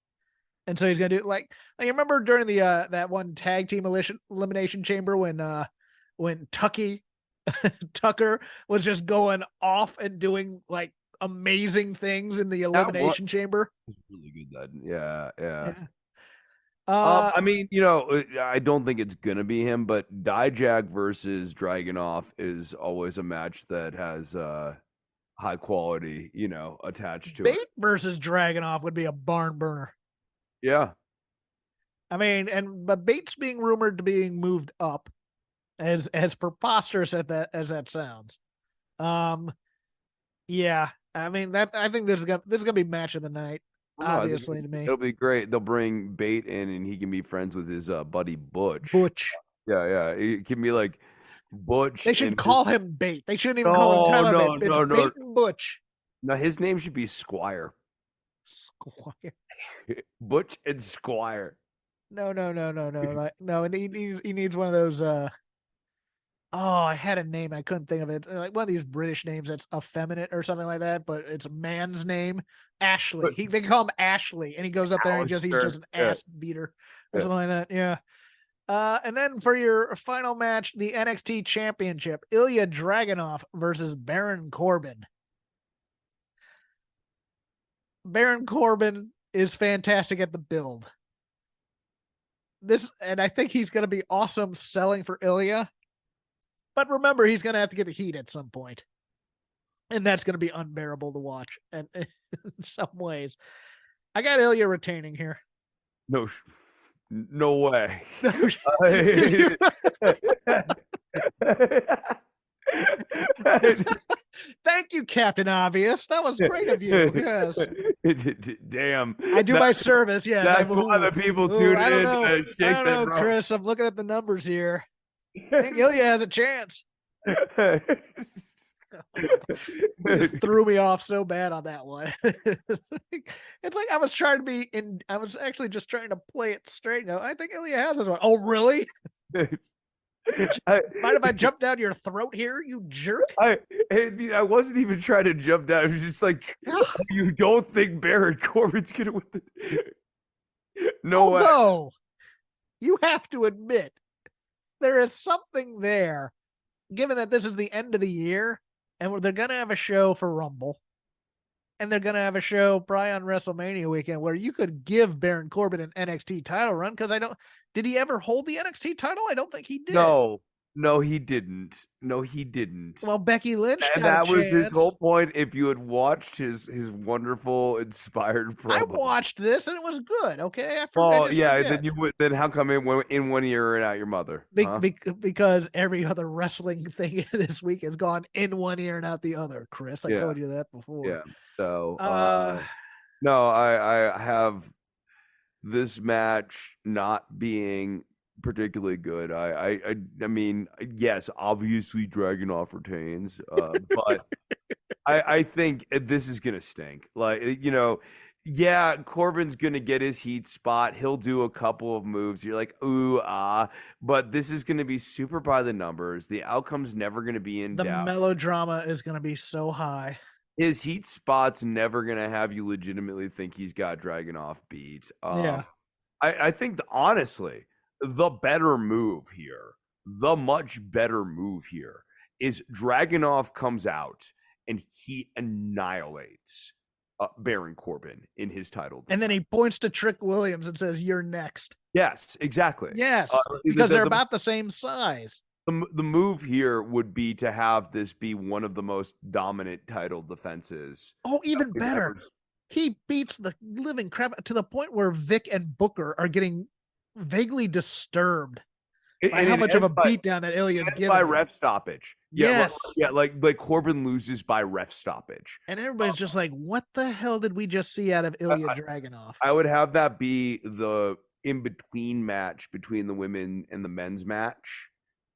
And so he's going to do like you remember during the that one tag team elimination chamber when Tucker was just going off and doing like amazing things in the elimination chamber. Really good. Yeah. I mean, I don't think it's gonna be him, but Dijak versus Dragunov is always a match that has high quality, attached to it. Bate versus Dragunov would be a barn burner. Yeah. I mean, but Bate's being rumored to being moved up, as preposterous as that sounds. Yeah. I mean I think this is gonna be match of the night. Obviously, to me, it'll be great. They'll bring Bate in, and he can be friends with his buddy Butch. Butch. Yeah. It can be like Butch. They should call him Bate. They shouldn't even call him Tyler Bate. It's Bate and Butch. No, his name should be Squire. Squire. Butch and Squire. No. Like, no, and he needs one of those. I had a name. I couldn't think of it. Like one of these British names that's effeminate or something like that, but it's a man's name. Ashley. They call him Ashley, and he goes up there and he's just an ass beater or something like that. Yeah. And then for your final match, the NXT Championship, Ilya Dragunov versus Baron Corbin. Baron Corbin is fantastic at the build. And I think he's going to be awesome selling for Ilya. But remember, he's going to have to get the heat at some point. And that's going to be unbearable to watch and in some ways. I got Ilya retaining here. No way. Thank you, Captain Obvious. That was great of you. Yes. Damn. I do my service. Yes. That's why the people tune in. I don't know, Chris. I'm looking at the numbers here. I think Ilya has a chance. Threw me off so bad on that one. It's like I was trying to be I was actually just trying to play it straight. I think Ilya has this one. Oh, really? Mind if I jump down your throat here, you jerk? I wasn't even trying to jump down. It was just like, you don't think Baron Corbin's gonna win No way. Although, you have to admit, there is something there, given that this is the end of the year, and they're going to have a show for Rumble, and they're going to have a show probably on WrestleMania weekend where you could give Baron Corbin an NXT title run, because did he ever hold the NXT title? I don't think he did. No, he didn't. Well, Becky Lynch and that was his whole point. If you had watched his wonderful, inspired promo. I watched this and it was good. Okay, then how come in 1 year and out your mother? Because every other wrestling thing this week has gone in 1 ear and out the other. Chris, I told you that before. Yeah. So no, I have this match not being particularly good. I mean, yes, obviously Dragunov retains, but I think this is gonna stink. Like, Corbin's gonna get his heat spot. He'll do a couple of moves. You're like, ooh, but this is gonna be super by the numbers. The outcome's never gonna be in doubt. The melodrama is gonna be so high. His heat spot's never gonna have you legitimately think he's got Dragunov beat. I think honestly, the much better move here is Dragunov comes out and he annihilates Baron Corbin in his title defense. And then he points to Trick Williams and says, "You're next." Yes, exactly. Yes, because they're about the same size. The move here would be to have this be one of the most dominant title defenses. Oh, even better. He beats the living crap to the point where Vic and Booker are getting vaguely disturbed by how much of a beatdown that Ilya's giving. By ref stoppage. Yes. Like Corbin loses by ref stoppage. And everybody's just like, what the hell did we just see out of Ilya Dragunov? I would have that be the in-between match between the women and the men's match.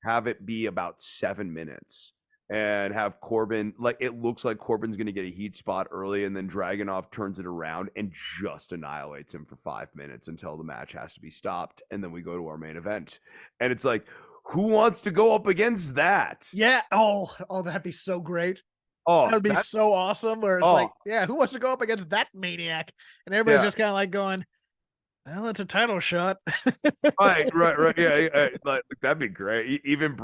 Have it be about 7 minutes. And have Corbin, it looks like Corbin's going to get a heat spot early, and then Dragunov turns it around and just annihilates him for 5 minutes until the match has to be stopped. And then we go to our main event. And it's like, who wants to go up against that? Yeah. Oh, that'd be so great. Oh, that would be so awesome. Where it's who wants to go up against that maniac? And everybody's just kind of like going, well, it's a title shot. right. Yeah, that'd be great. Even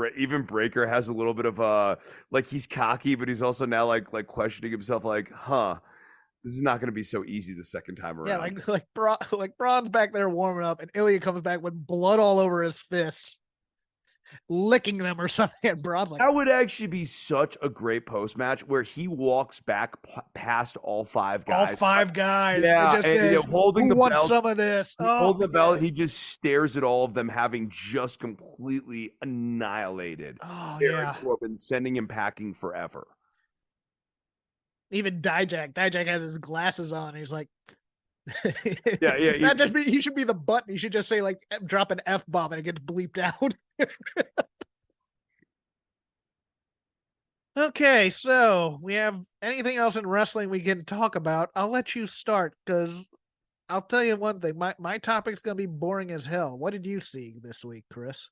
Breaker has a little bit of he's cocky, but he's also now like questioning himself, like, This is not going to be so easy the second time around. Yeah, like Braun's back there warming up, and Ilya comes back with blood all over his fists, licking them or something. And Braun's like, that would actually be such a great post match where he walks back past all 5 guys. all 5 guys. Yeah, and says, holding who the wants belt. some of this? Holding the belt, he just stares at all of them, having just completely annihilated Baron Corbin, sending him packing forever. Even Dijak has his glasses on. And he's like, yeah. That just he should be the button. He should just say like drop an F-bomb and it gets bleeped out. Okay, so we have anything else in wrestling we can talk about? I'll let you start because I'll tell you one thing. My topic's gonna be boring as hell. What did you see this week, Chris?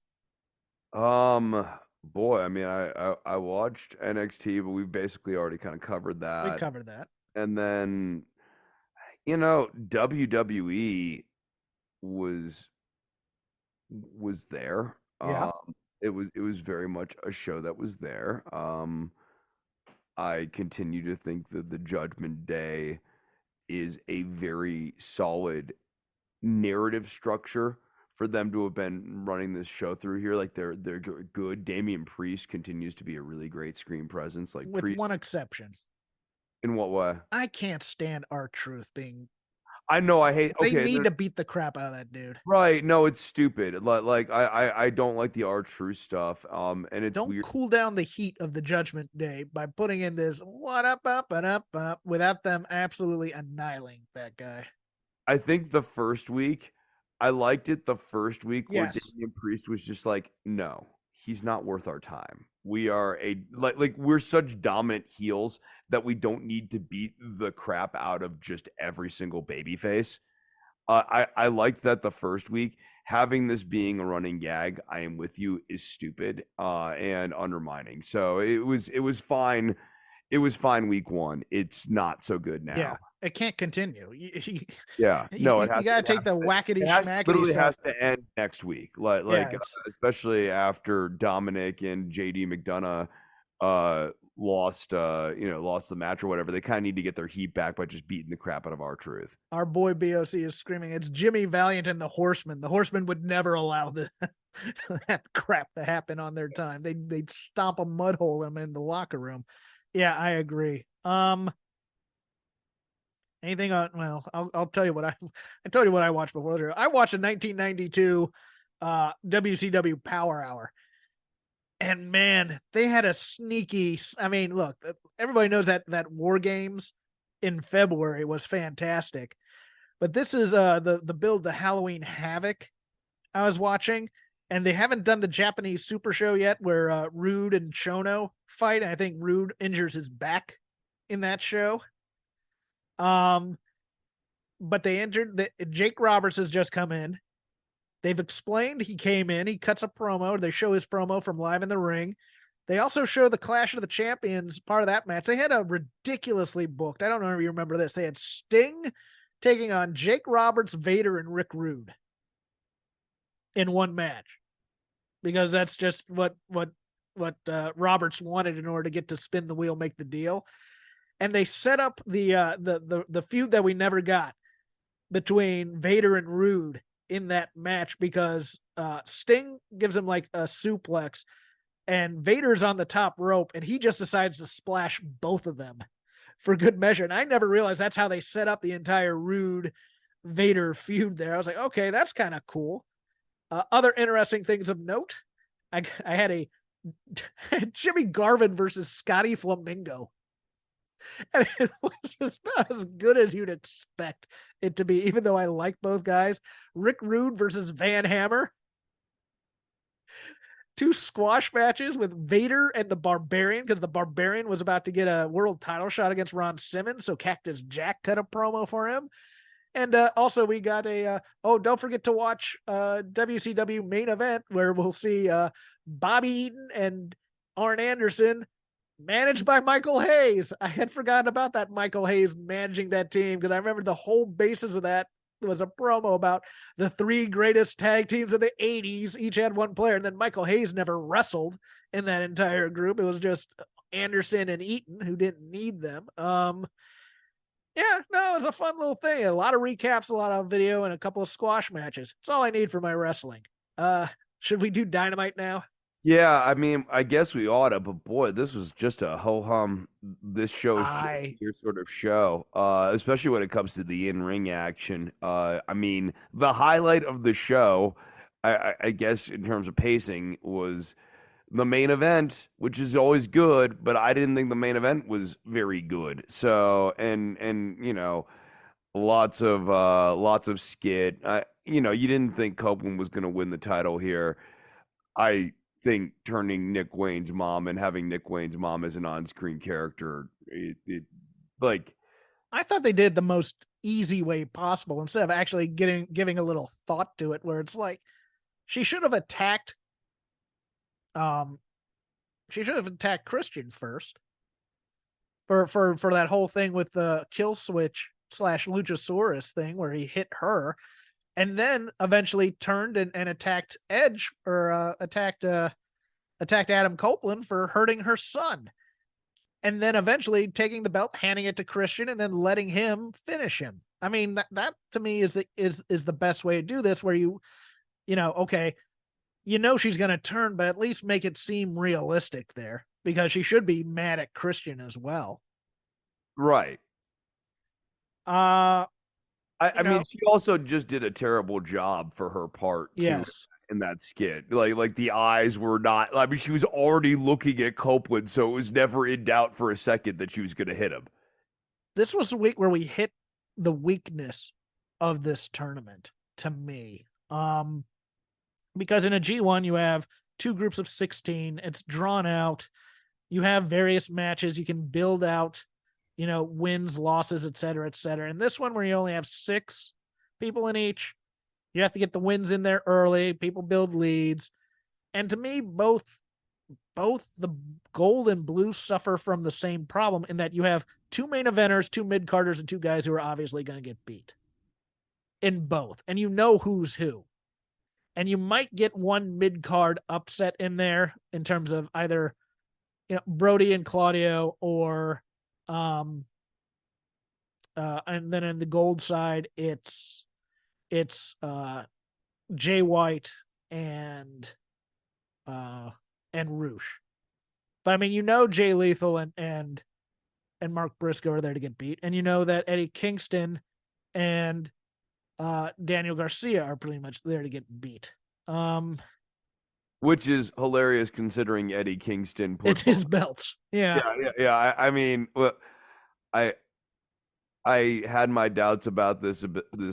Boy, I mean, I watched NXT, but we basically already kind of covered that. We covered that. And then, WWE was there. Yeah. It was very much a show that was there. I continue to think that the Judgment Day is a very solid narrative structure for them to have been running this show through here. Like they're good. Damian Priest continues to be a really great screen presence. Like with Priest, one exception. In what way? I can't stand R-Truth being. I know. I hate. They need to beat the crap out of that dude. Right? No, it's stupid. Like I don't like the R-Truth stuff. And it's don't weird. Cool down the heat of the Judgment Day by putting in this what up without them absolutely annihilating that guy. I think the first week, I liked it. The first week where Yes. Damian Priest was just like, no, he's not worth our time. We are we're such dominant heels that we don't need to beat the crap out of just every single babyface. I liked that the first week. Having this being a running gag, I am with you, is stupid and undermining. So it was fine. It was fine week 1. It's not so good now. Yeah, it can't continue. Yeah, no, it has. You gotta take the wackety schmackety literally stuff. has to end next week. Especially after Dominic and JD McDonough lost the match or whatever. They kind of need to get their heat back by just beating the crap out of R-Truth. Our boy BOC is screaming, it's Jimmy Valiant and the Horsemen. The Horsemen would never allow that crap to happen on their time. They'd stomp a mud hole in the locker room. Yeah, I agree. Anything on? Well, I'll tell you what I told you what I watched before. I watched a 1992 WCW Power Hour, and man, they had a sneaky. I mean, look, everybody knows that War Games in February was fantastic, but this is the build to Halloween Havoc I was watching. And they haven't done the Japanese Super Show yet where Rude and Chono fight. And I think Rude injures his back in that show. But they injured Jake Roberts has just come in. They've explained he came in. He cuts a promo. They show his promo from Live in the Ring. They also show the Clash of the Champions part of that match. They had a ridiculously booked. I don't know if you remember this. They had Sting taking on Jake Roberts, Vader, and Rick Rude in one match, because that's just what Roberts wanted in order to get to spin the wheel, make the deal. And they set up the feud that we never got between Vader and Rude in that match, because Sting gives him like a suplex and Vader's on the top rope and he just decides to splash both of them for good measure. And I never realized that's how they set up the entire Rude Vader feud there. I was like, okay, that's kind of cool. Other interesting things of note, I had a Jimmy Garvin versus Scotty Flamingo. And it was just about as good as you'd expect it to be, even though I like both guys. Rick Rude versus Van Hammer. 2 squash matches with Vader and the Barbarian, because the Barbarian was about to get a world title shot against Ron Simmons, so Cactus Jack cut a promo for him. And also we got don't forget to watch WCW main event where we'll see Bobby Eaton and Arn Anderson managed by Michael Hayes. I had forgotten about that, Michael Hayes managing that team, because I remember the whole basis of that was a promo about the 3 greatest tag teams of the 80s. Each had one player, and then Michael Hayes never wrestled in that entire group. It was just Anderson and Eaton, who didn't need them. Yeah, no, it was a fun little thing. A lot of recaps, a lot of video, and a couple of squash matches. It's all I need for my wrestling. Should we do Dynamite now? Yeah, I mean, I guess we ought to, but boy, this was just a ho-hum. This show's just I your sort of show, especially when it comes to the in-ring action. I mean, the highlight of the show, I guess, in terms of pacing, was the main event, which is always good, but I didn't think the main event was very good. So, and you know, lots of skit. You know, you didn't think Copeland was going to win the title here. I think turning Nick Wayne's mom and having Nick Wayne's mom as an on-screen character, like, I thought they did the most easy way possible instead of actually giving a little thought to it, where it's like she should have attacked um she should have attacked Christian first for that whole thing with the kill switch slash Luchasaurus thing where he hit her, and then eventually turned and attacked Edge, or attacked Adam Copeland for hurting her son. And then eventually taking the belt, handing it to Christian, and then letting him finish him. I mean, that to me is the best way to do this, where okay, she's going to turn, but at least make it seem realistic there, because she should be mad at Christian as well. right. Uh, I mean, she also just did a terrible job for her part too yes. in that skit. Like the eyes were not. I mean, she was already looking at Copeland, so it was never in doubt for a second that she was going to hit him. This was the week where we hit the weakness of this tournament to me. Because in a G1 you have 2 groups of 16, it's drawn out. You have various matches, you can build out, wins, losses, et cetera, et cetera. And this one, where you only have 6 people in each, you have to get the wins in there early. People build leads. And to me, both the gold and blue suffer from the same problem, in that you have 2 main eventers, 2 mid-carders, and 2 guys who are obviously going to get beat in both. And you know who's who. And you might get one mid-card upset in there in terms of either, Brody and Claudio, or and then in the gold side, it's Jay White and Roosh. But I mean, Jay Lethal and Mark Briscoe are there to get beat, and that Eddie Kingston and Daniel Garcia are pretty much there to get beat. Which is hilarious considering Eddie Kingston put it's his belts. Yeah. I mean, well, I had my doubts about this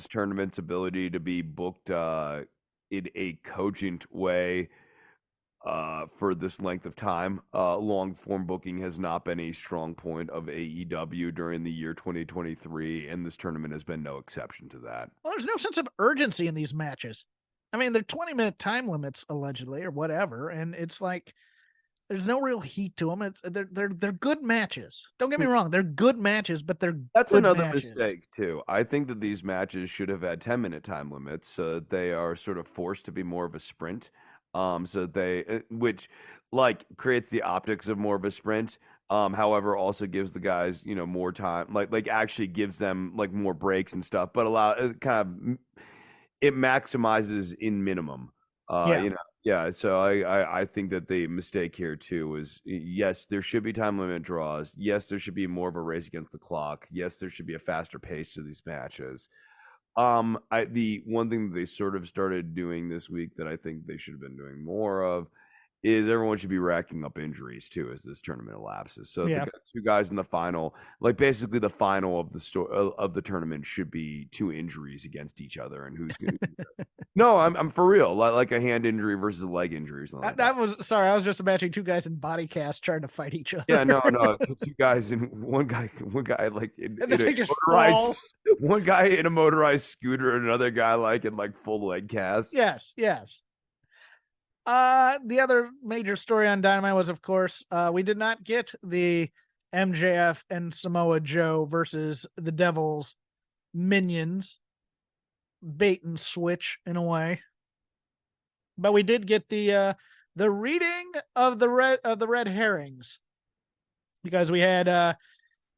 tournament's ability to be booked in a cogent way for this length of time. Long form booking has not been a strong point of AEW during the year 2023, and this tournament has been no exception to that. Well, there's no sense of urgency in these matches. I mean, they're 20-minute time limits allegedly, or whatever, and it's like there's no real heat to them. They're good matches. Don't get me wrong, they're good matches, but That's good another matches. mistake too. I think that these matches should have had 10-minute time limits, so that they are sort of forced to be more of a sprint. So they, which like creates the optics of more of a sprint. However, also gives the guys, more time, like actually gives them like more breaks and stuff, but it maximizes in minimum. So I think that the mistake here too is, yes, there should be time limit draws. Yes, there should be more of a race against the clock. Yes, there should be a faster pace to these matches. The one thing that they sort of started doing this week that I think they should have been doing more of is everyone should be racking up injuries too as this tournament elapses. So the 2 guys in the final, like basically the final of the tournament, should be 2 injuries against each other, and who's going to. No, I'm for real. Like a hand injury versus a leg injury or something like that. I was just imagining 2 guys in body cast trying to fight each other. Yeah, no, 2 guys and one guy like one guy in a motorized scooter and another guy in full leg cast. Yes. The other major story on Dynamite was, of course, we did not get the MJF and Samoa Joe versus the Devil's minions bait and switch in a way, but we did get the reading of the red herrings, because we had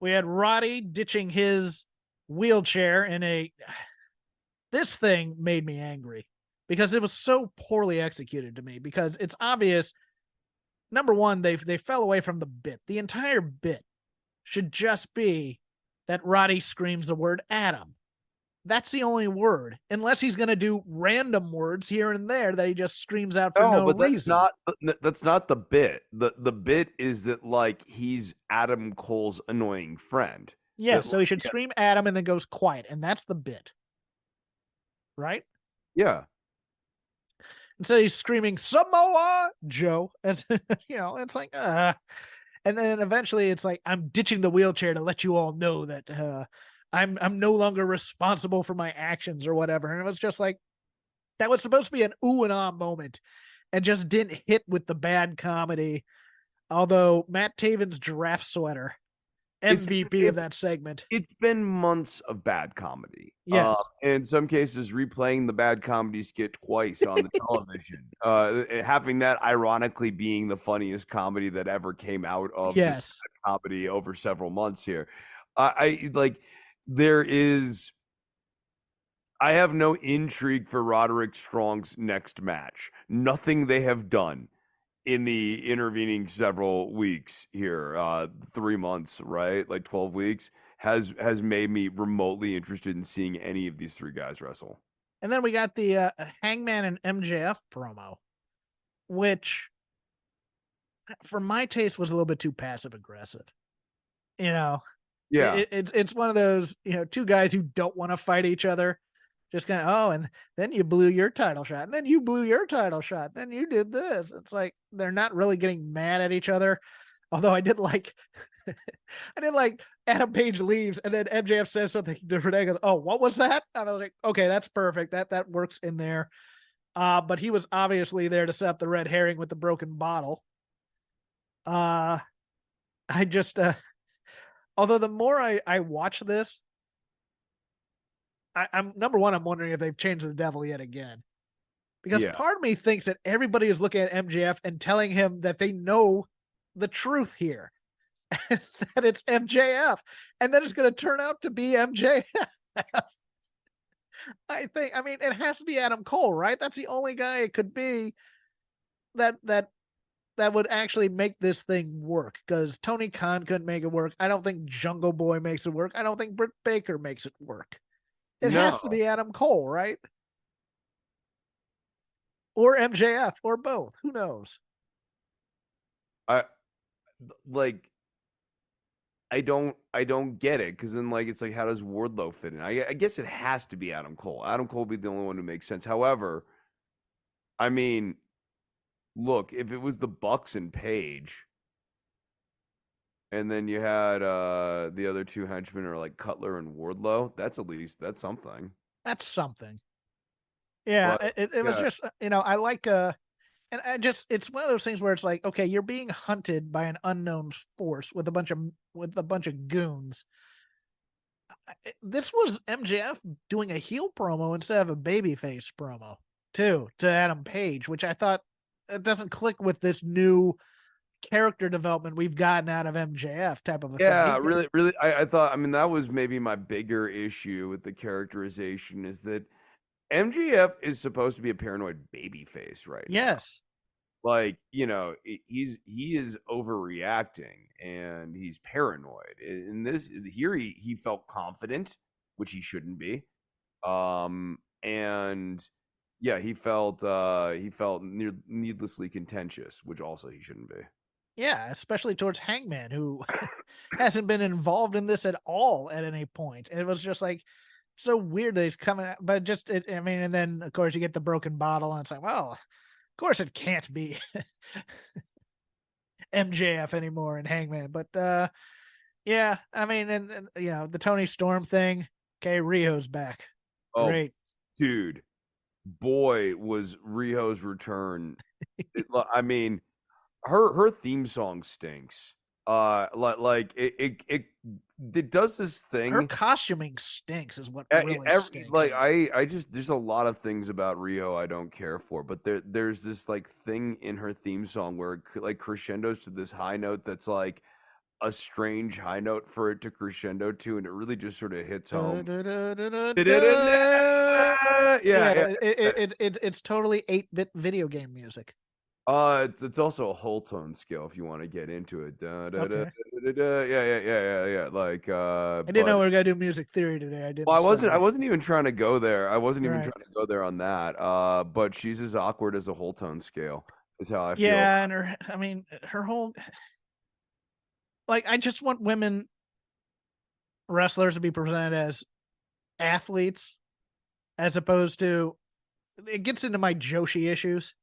Roddy ditching his wheelchair in a. This thing made me angry because it was so poorly executed to me. Because it's obvious. Number one, they fell away from the bit. The entire bit should just be that Roddy screams the word Adam. That's the only word, unless he's going to do random words here and there that he just screams out for no but reason. That's not the bit. The bit is that like he's Adam Cole's annoying friend. Yeah, That, so he should scream Adam and then goes quiet, and that's the bit. Right? Yeah. Instead he's screaming Samoa Joe, as it's like and then eventually it's like I'm ditching the wheelchair to let you all know that I'm no longer responsible for my actions or whatever. And it was just like that was supposed to be an ooh and ah moment and just didn't hit with the bad comedy. Although Matt Taven's giraffe sweater, MVP of that segment. It's been months of bad comedy. Yes. In some cases, replaying the bad comedy skit twice on the television. Having that ironically being the funniest comedy that ever came out of this comedy over several months here. I have no intrigue for Roderick Strong's next match. Nothing they have done in the intervening several weeks here, 3 months, right? Like 12 weeks has made me remotely interested in seeing any of these three guys wrestle. And then we got the Hangman and MJF promo, which for my taste was a little bit too passive aggressive. Yeah. It's one of those, two guys who don't want to fight each other. Just kind of, and then you blew your title shot, and then you blew your title shot, then you did this. It's like they're not really getting mad at each other. Although I did like Adam Page leaves, and then MJF says something different. I go, oh, what was that? And I was like, okay, that's perfect. That works in there. But he was obviously there to set up the red herring with the broken bottle. I just, although the more I watch this, I'm number one, I'm wondering if they've changed the devil yet again. Because part of me thinks that everybody is looking at MJF and telling him that they know the truth here. That it's MJF. And then it's going to turn out to be MJF. I mean, it has to be Adam Cole, right? That's the only guy it could be that would actually make this thing work. Because Tony Khan couldn't make it work. I don't think Jungle Boy makes it work. I don't think Britt Baker makes it work. It has to be Adam Cole, right? Or MJF, or both. Who knows? I don't get it, because then it's like, how does Wardlow fit in? I guess it has to be Adam Cole. Adam Cole would be the only one who makes sense. However, I mean, look, if it was the Bucks and Page, and then you had the other two henchmen are like Cutler and Wardlow, that's something. That's something. Yeah, but, it was just, I like and it's one of those things where it's like, okay, you're being hunted by an unknown force with a bunch of goons. This was MJF doing a heel promo instead of a babyface promo too, to Adam Page, which I thought it doesn't click with this new character development we've gotten out of MJF type of a thing. Yeah, really. I thought, that was maybe my bigger issue with the characterization, is that MJF is supposed to be a paranoid babyface right now. Yes. He is overreacting and he's paranoid. In this here, he felt confident, which he shouldn't be. And yeah, he felt needlessly contentious, which also he shouldn't be. Yeah, especially towards Hangman, who hasn't been involved in this at all at any point. And it was just like so weird that he's coming out, but and then of course you get the broken bottle, and it's like, well, of course it can't be MJF anymore and Hangman. But yeah, and the Tony Storm thing. Okay, Rio's back. Oh, great, dude. Boy, was Rio's return. Her theme song stinks. It does this thing. Her costuming stinks is what really stinks. There's a lot of things about Rio I don't care for, but there's this thing in her theme song where it crescendos to this high note that's like, a strange high note for it to crescendo to, and it really just sort of hits home. Yeah. It's totally 8-bit video game music. It's also a whole tone scale if you want to get into it. Okay. Yeah. Like, I didn't know we were gonna do music theory today. I didn't. well, I study. wasn't even trying to go there. I wasn't even Right. trying to go there on that. But she's as awkward as a whole tone scale is how I feel. Yeah, and her whole, like, I just want women wrestlers to be presented as athletes as opposed to, it gets into my Joshi issues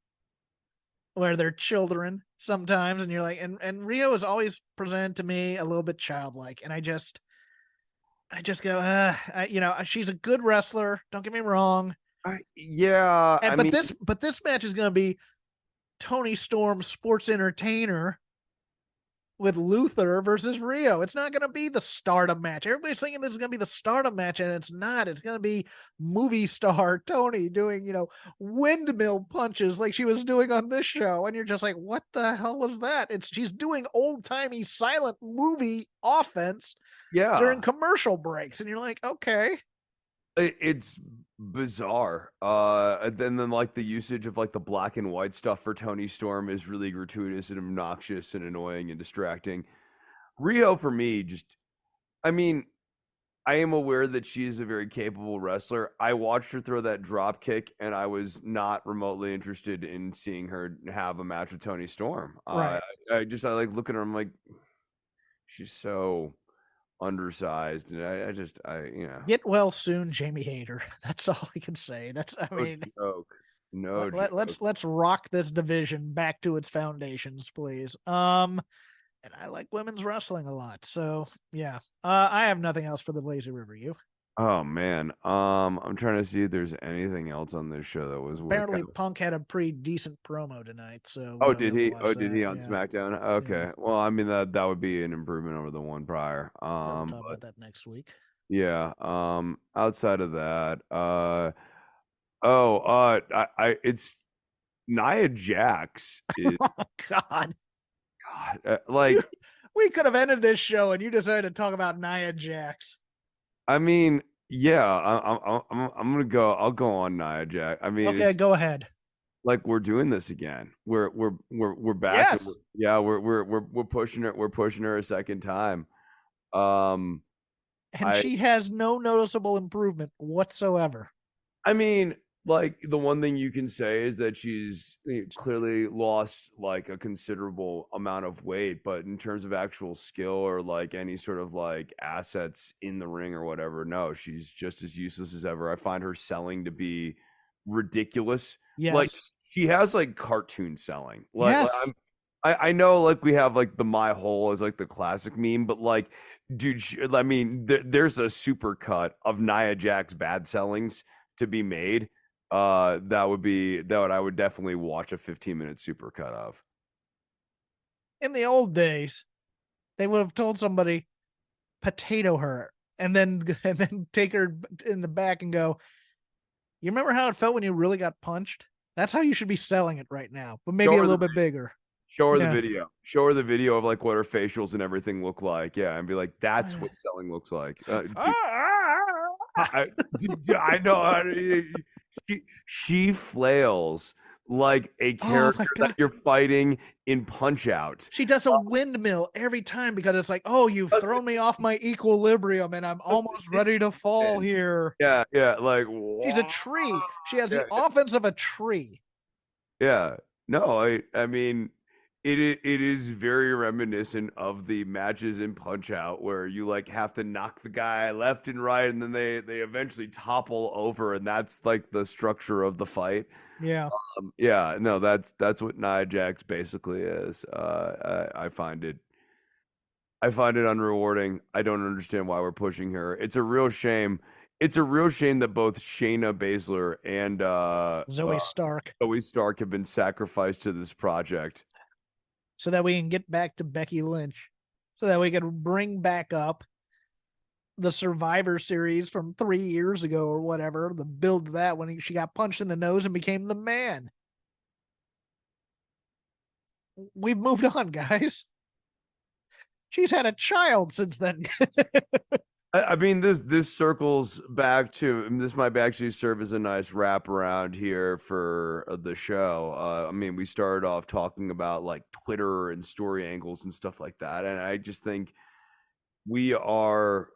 where they're children sometimes, and you're like, and Rio is always presented to me a little bit childlike, and I just go, she's a good wrestler. Don't get me wrong. Yeah, And but this match is going to be Tony Storm, sports entertainer, with Luther versus Rio. It's not going to be the Stardom match. Everybody's thinking this is going to be the Stardom match, and it's not. It's going to be movie star Tony doing, windmill punches like she was doing on this show. And you're just like, what the hell was that? She's doing old timey silent movie offense during commercial breaks. And you're like, okay. It's bizarre. Then like the usage of like the black and white stuff for Tony Storm is really gratuitous and obnoxious and annoying and distracting. Rio, for me, I am aware that she is a very capable wrestler. I watched her throw that drop kick, and I was not remotely interested in seeing her have a match with Tony Storm. Right. I like looking at her. I'm like, she's so undersized, and get well soon, Jamie Hayter. That's all I can say. Let's rock this division back to its foundations, please. And I like women's wrestling a lot, so yeah. I have nothing else for the Lazy River. You? Oh man, I'm trying to see if there's anything else on this show that was apparently Punk had a pretty decent promo tonight. So did he? Did he on SmackDown? Okay, yeah. Well, I mean that would be an improvement over the one prior. We'll talk about that next week. Yeah. Outside of that, it's Nia Jax. Oh God. Like we could have ended this show, and you decided to talk about Nia Jax. I mean, yeah, I'm gonna go. I'll go on Nia Jax. I mean, okay, go ahead. Like we're doing this again. We're back. Yes. We're pushing her. We're pushing her a second time. And she has no noticeable improvement whatsoever. I mean, like the one thing you can say is that she's clearly lost like a considerable amount of weight, but in terms of actual skill or like any sort of like assets in the ring or whatever, no, she's just as useless as ever. I find her selling to be ridiculous. Yes. Like she has like cartoon selling. Like, yes. I know like we have like the My Hole as like the classic meme, but like, dude, there's a super cut of Nia Jax bad sellings to be made. I would definitely watch a 15-minute supercut of. In the old days, they would have told somebody potato her and then take her in the back and go, you remember how it felt when you really got punched? That's how you should be selling it right now, but maybe a little bit bigger. Show her the video. Show her the video of like what her facials and everything look like. Yeah, and be like, that's what selling looks like. I know she flails like a character that you're fighting in Punch-Out. She does a windmill every time because it's like, oh, you've thrown me off my equilibrium and I'm almost ready to fall here. Yeah, like she's a tree. She has the offense of a tree. Yeah, no, I mean, it is very reminiscent of the matches in Punch-Out where you like have to knock the guy left and right, and then they eventually topple over, and that's like the structure of the fight. Yeah. No, that's what Nia Jax basically is. I find it unrewarding. I don't understand why we're pushing her. It's a real shame. It's a real shame that both Shayna Baszler and Zoe Stark have been sacrificed to this project. So that we can get back to Becky Lynch. So that we can bring back up the Survivor Series from 3 years ago or whatever, the build to that when she got punched in the nose and became the man. We've moved on, guys. She's had a child since then. I mean, this circles back to, this might actually serve as a nice wraparound here for the show. I mean, we started off talking about like Twitter and story angles and stuff like that, and I just think we are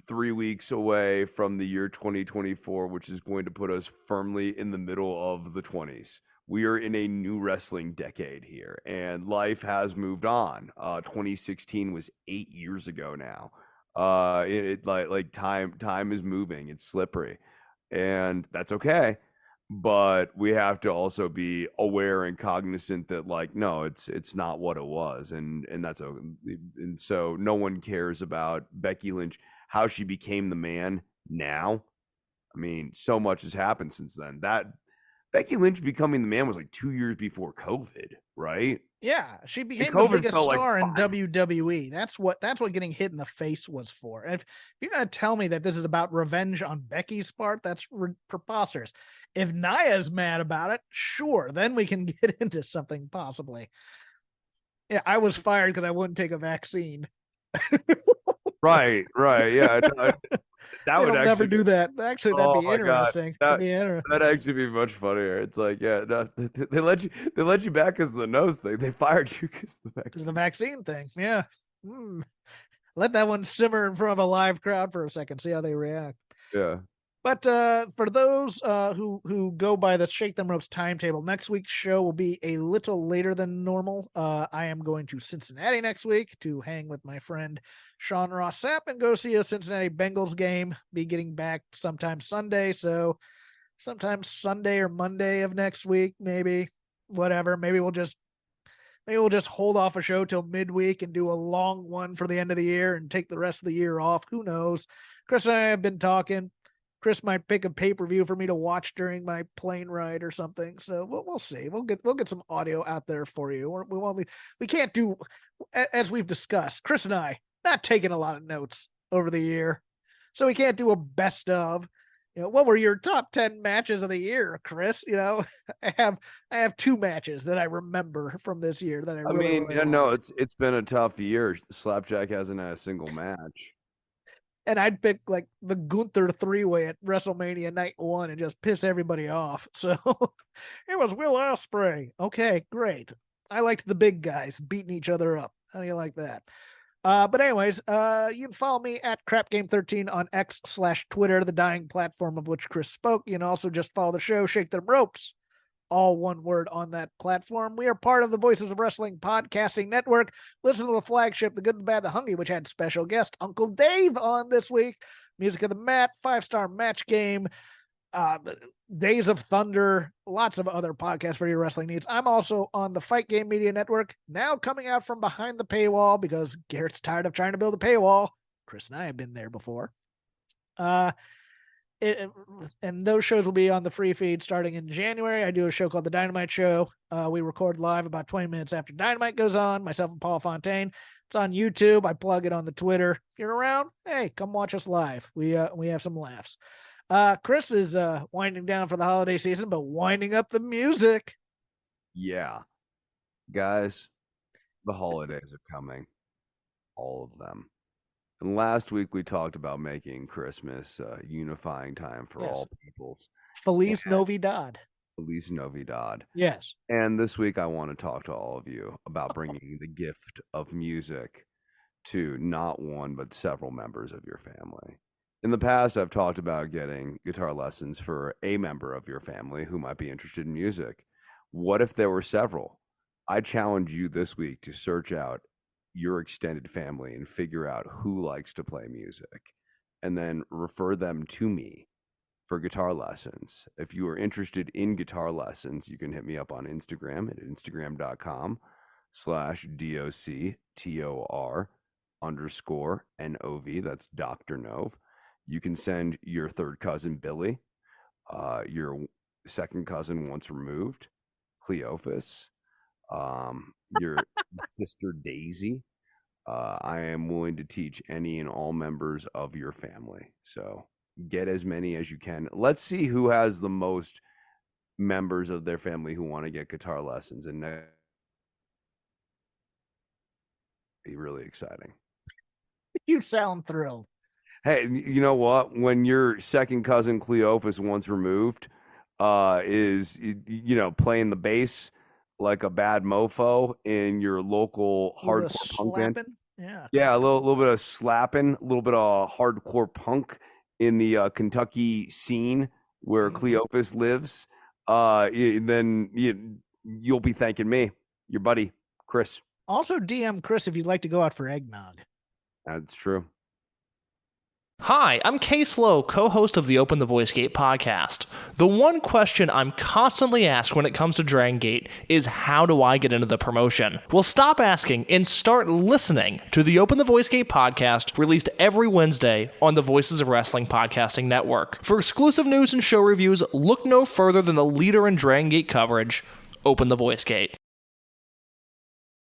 3 weeks away from the year 2024, which is going to put us firmly in the middle of the 20s. We are in a new wrestling decade here, and life has moved on. 2016 was 8 years ago now. Like time is moving. It's slippery, and that's okay. But we have to also be aware and cognizant that, like, no, it's not what it was, and that's okay. And so no one cares about Becky Lynch, how she became the man now. I mean, so much has happened since then. That Becky Lynch becoming the man was like 2 years before COVID, right? Yeah, she became the COVID biggest felt like star in 5. WWE. That's what getting hit in the face was for. And if you're gonna tell me that this is about revenge on Becky's part, that's preposterous. If Nia's mad about it, sure, then we can get into something possibly. Yeah, I was fired because I wouldn't take a vaccine. Right, yeah. That would They'll actually never do that. Actually, that'd Oh be my God, interesting. That'd be interesting. that'd actually be much funnier. It's like, yeah, no, they let you back because of the nose thing. They fired you because of the This is a vaccine. vaccine thing. Yeah. Let that one simmer in front of a live crowd for a second. See how they react. Yeah. But for those who go by the Shake Them Ropes timetable, next week's show will be a little later than normal. I am going to Cincinnati next week to hang with my friend Sean Ross Sapp and go see a Cincinnati Bengals game. Be getting back sometime Sunday, so sometime Sunday or Monday of next week, maybe. Whatever. Maybe we'll just hold off a show till midweek and do a long one for the end of the year and take the rest of the year off. Who knows? Chris and I have been talking. Chris might pick a pay-per-view for me to watch during my plane ride or something. So we'll see. We'll get some audio out there for you. We can't do, as we've discussed, Chris and I not taking a lot of notes over the year, so we can't do a best of. You know, what were your top 10 matches of the year, Chris? You know, I have 2 matches that I remember from this year that I really, really no, liked. it's been a tough year. Slapjack hasn't had a single match. And I'd pick like the Gunther 3-way at WrestleMania Night 1 and just piss everybody off. So it was Will Ospreay. Okay, great. I liked the big guys beating each other up. How do you like that? But anyways, you can follow me at CrapGame13 on X/Twitter, the dying platform of which Chris spoke. You can also just follow the show, Shake Them Ropes, all one word on that platform. We are part of the Voices of Wrestling podcasting network. Listen to the flagship, The Good, the Bad, the Hungry, which had special guest Uncle Dave on this week. Music of the Mat, 5-Star Match Game, Days of Thunder, lots of other podcasts for your wrestling needs. I'm also on the Fight Game Media Network, now coming out from behind the paywall because Garrett's tired of trying to build a paywall. Chris and I have been there before. And those shows will be on the free feed starting in January. I do a show called The Dynamite Show. We record live about 20 minutes after Dynamite goes on, myself and Paul Fontaine. It's on YouTube. I plug it on the Twitter. If you're around, hey, come watch us live. We have some laughs. Chris is winding down for the holiday season, but winding up the music. Yeah. Guys, the holidays are coming. All of them. And last week we talked about making Christmas a unifying time for all peoples. Feliz Navidad. Feliz Navidad. Yes. And this week I want to talk to all of you about bringing the gift of music to not one but several members of your family. In the past, I've talked about getting guitar lessons for a member of your family who might be interested in music. What if there were several? I challenge you this week to search out your extended family and figure out who likes to play music, and then refer them to me for guitar lessons. If you are interested in guitar lessons, you can hit me up on Instagram at instagram.com/DOCTOR_NOV. That's Dr. Nove. You can send your third cousin Billy, your second cousin once removed, Cleophas, your sister Daisy. I am willing to teach any and all members of your family. So get as many as you can. Let's see who has the most members of their family who want to get guitar lessons. And be really exciting. You sound thrilled. Hey, you know what? When your second cousin Cleophas, once removed, is playing the bass like a bad mofo in your local hardcore punk band. Yeah, a little bit of slapping, a little bit of hardcore punk in the Kentucky scene where Cleophas lives. Then you'll be thanking me, your buddy Chris. Also, DM Chris if you'd like to go out for eggnog. That's true. Hi, I'm Case Lowe, co-host of the Open the Voice Gate podcast. The one question I'm constantly asked when it comes to Dragon Gate is how do I get into the promotion? Well, stop asking and start listening to the Open the Voice Gate podcast, released every Wednesday on the Voices of Wrestling Podcasting Network. For exclusive news and show reviews, look no further than the leader in Dragon Gate coverage, Open the Voice Gate.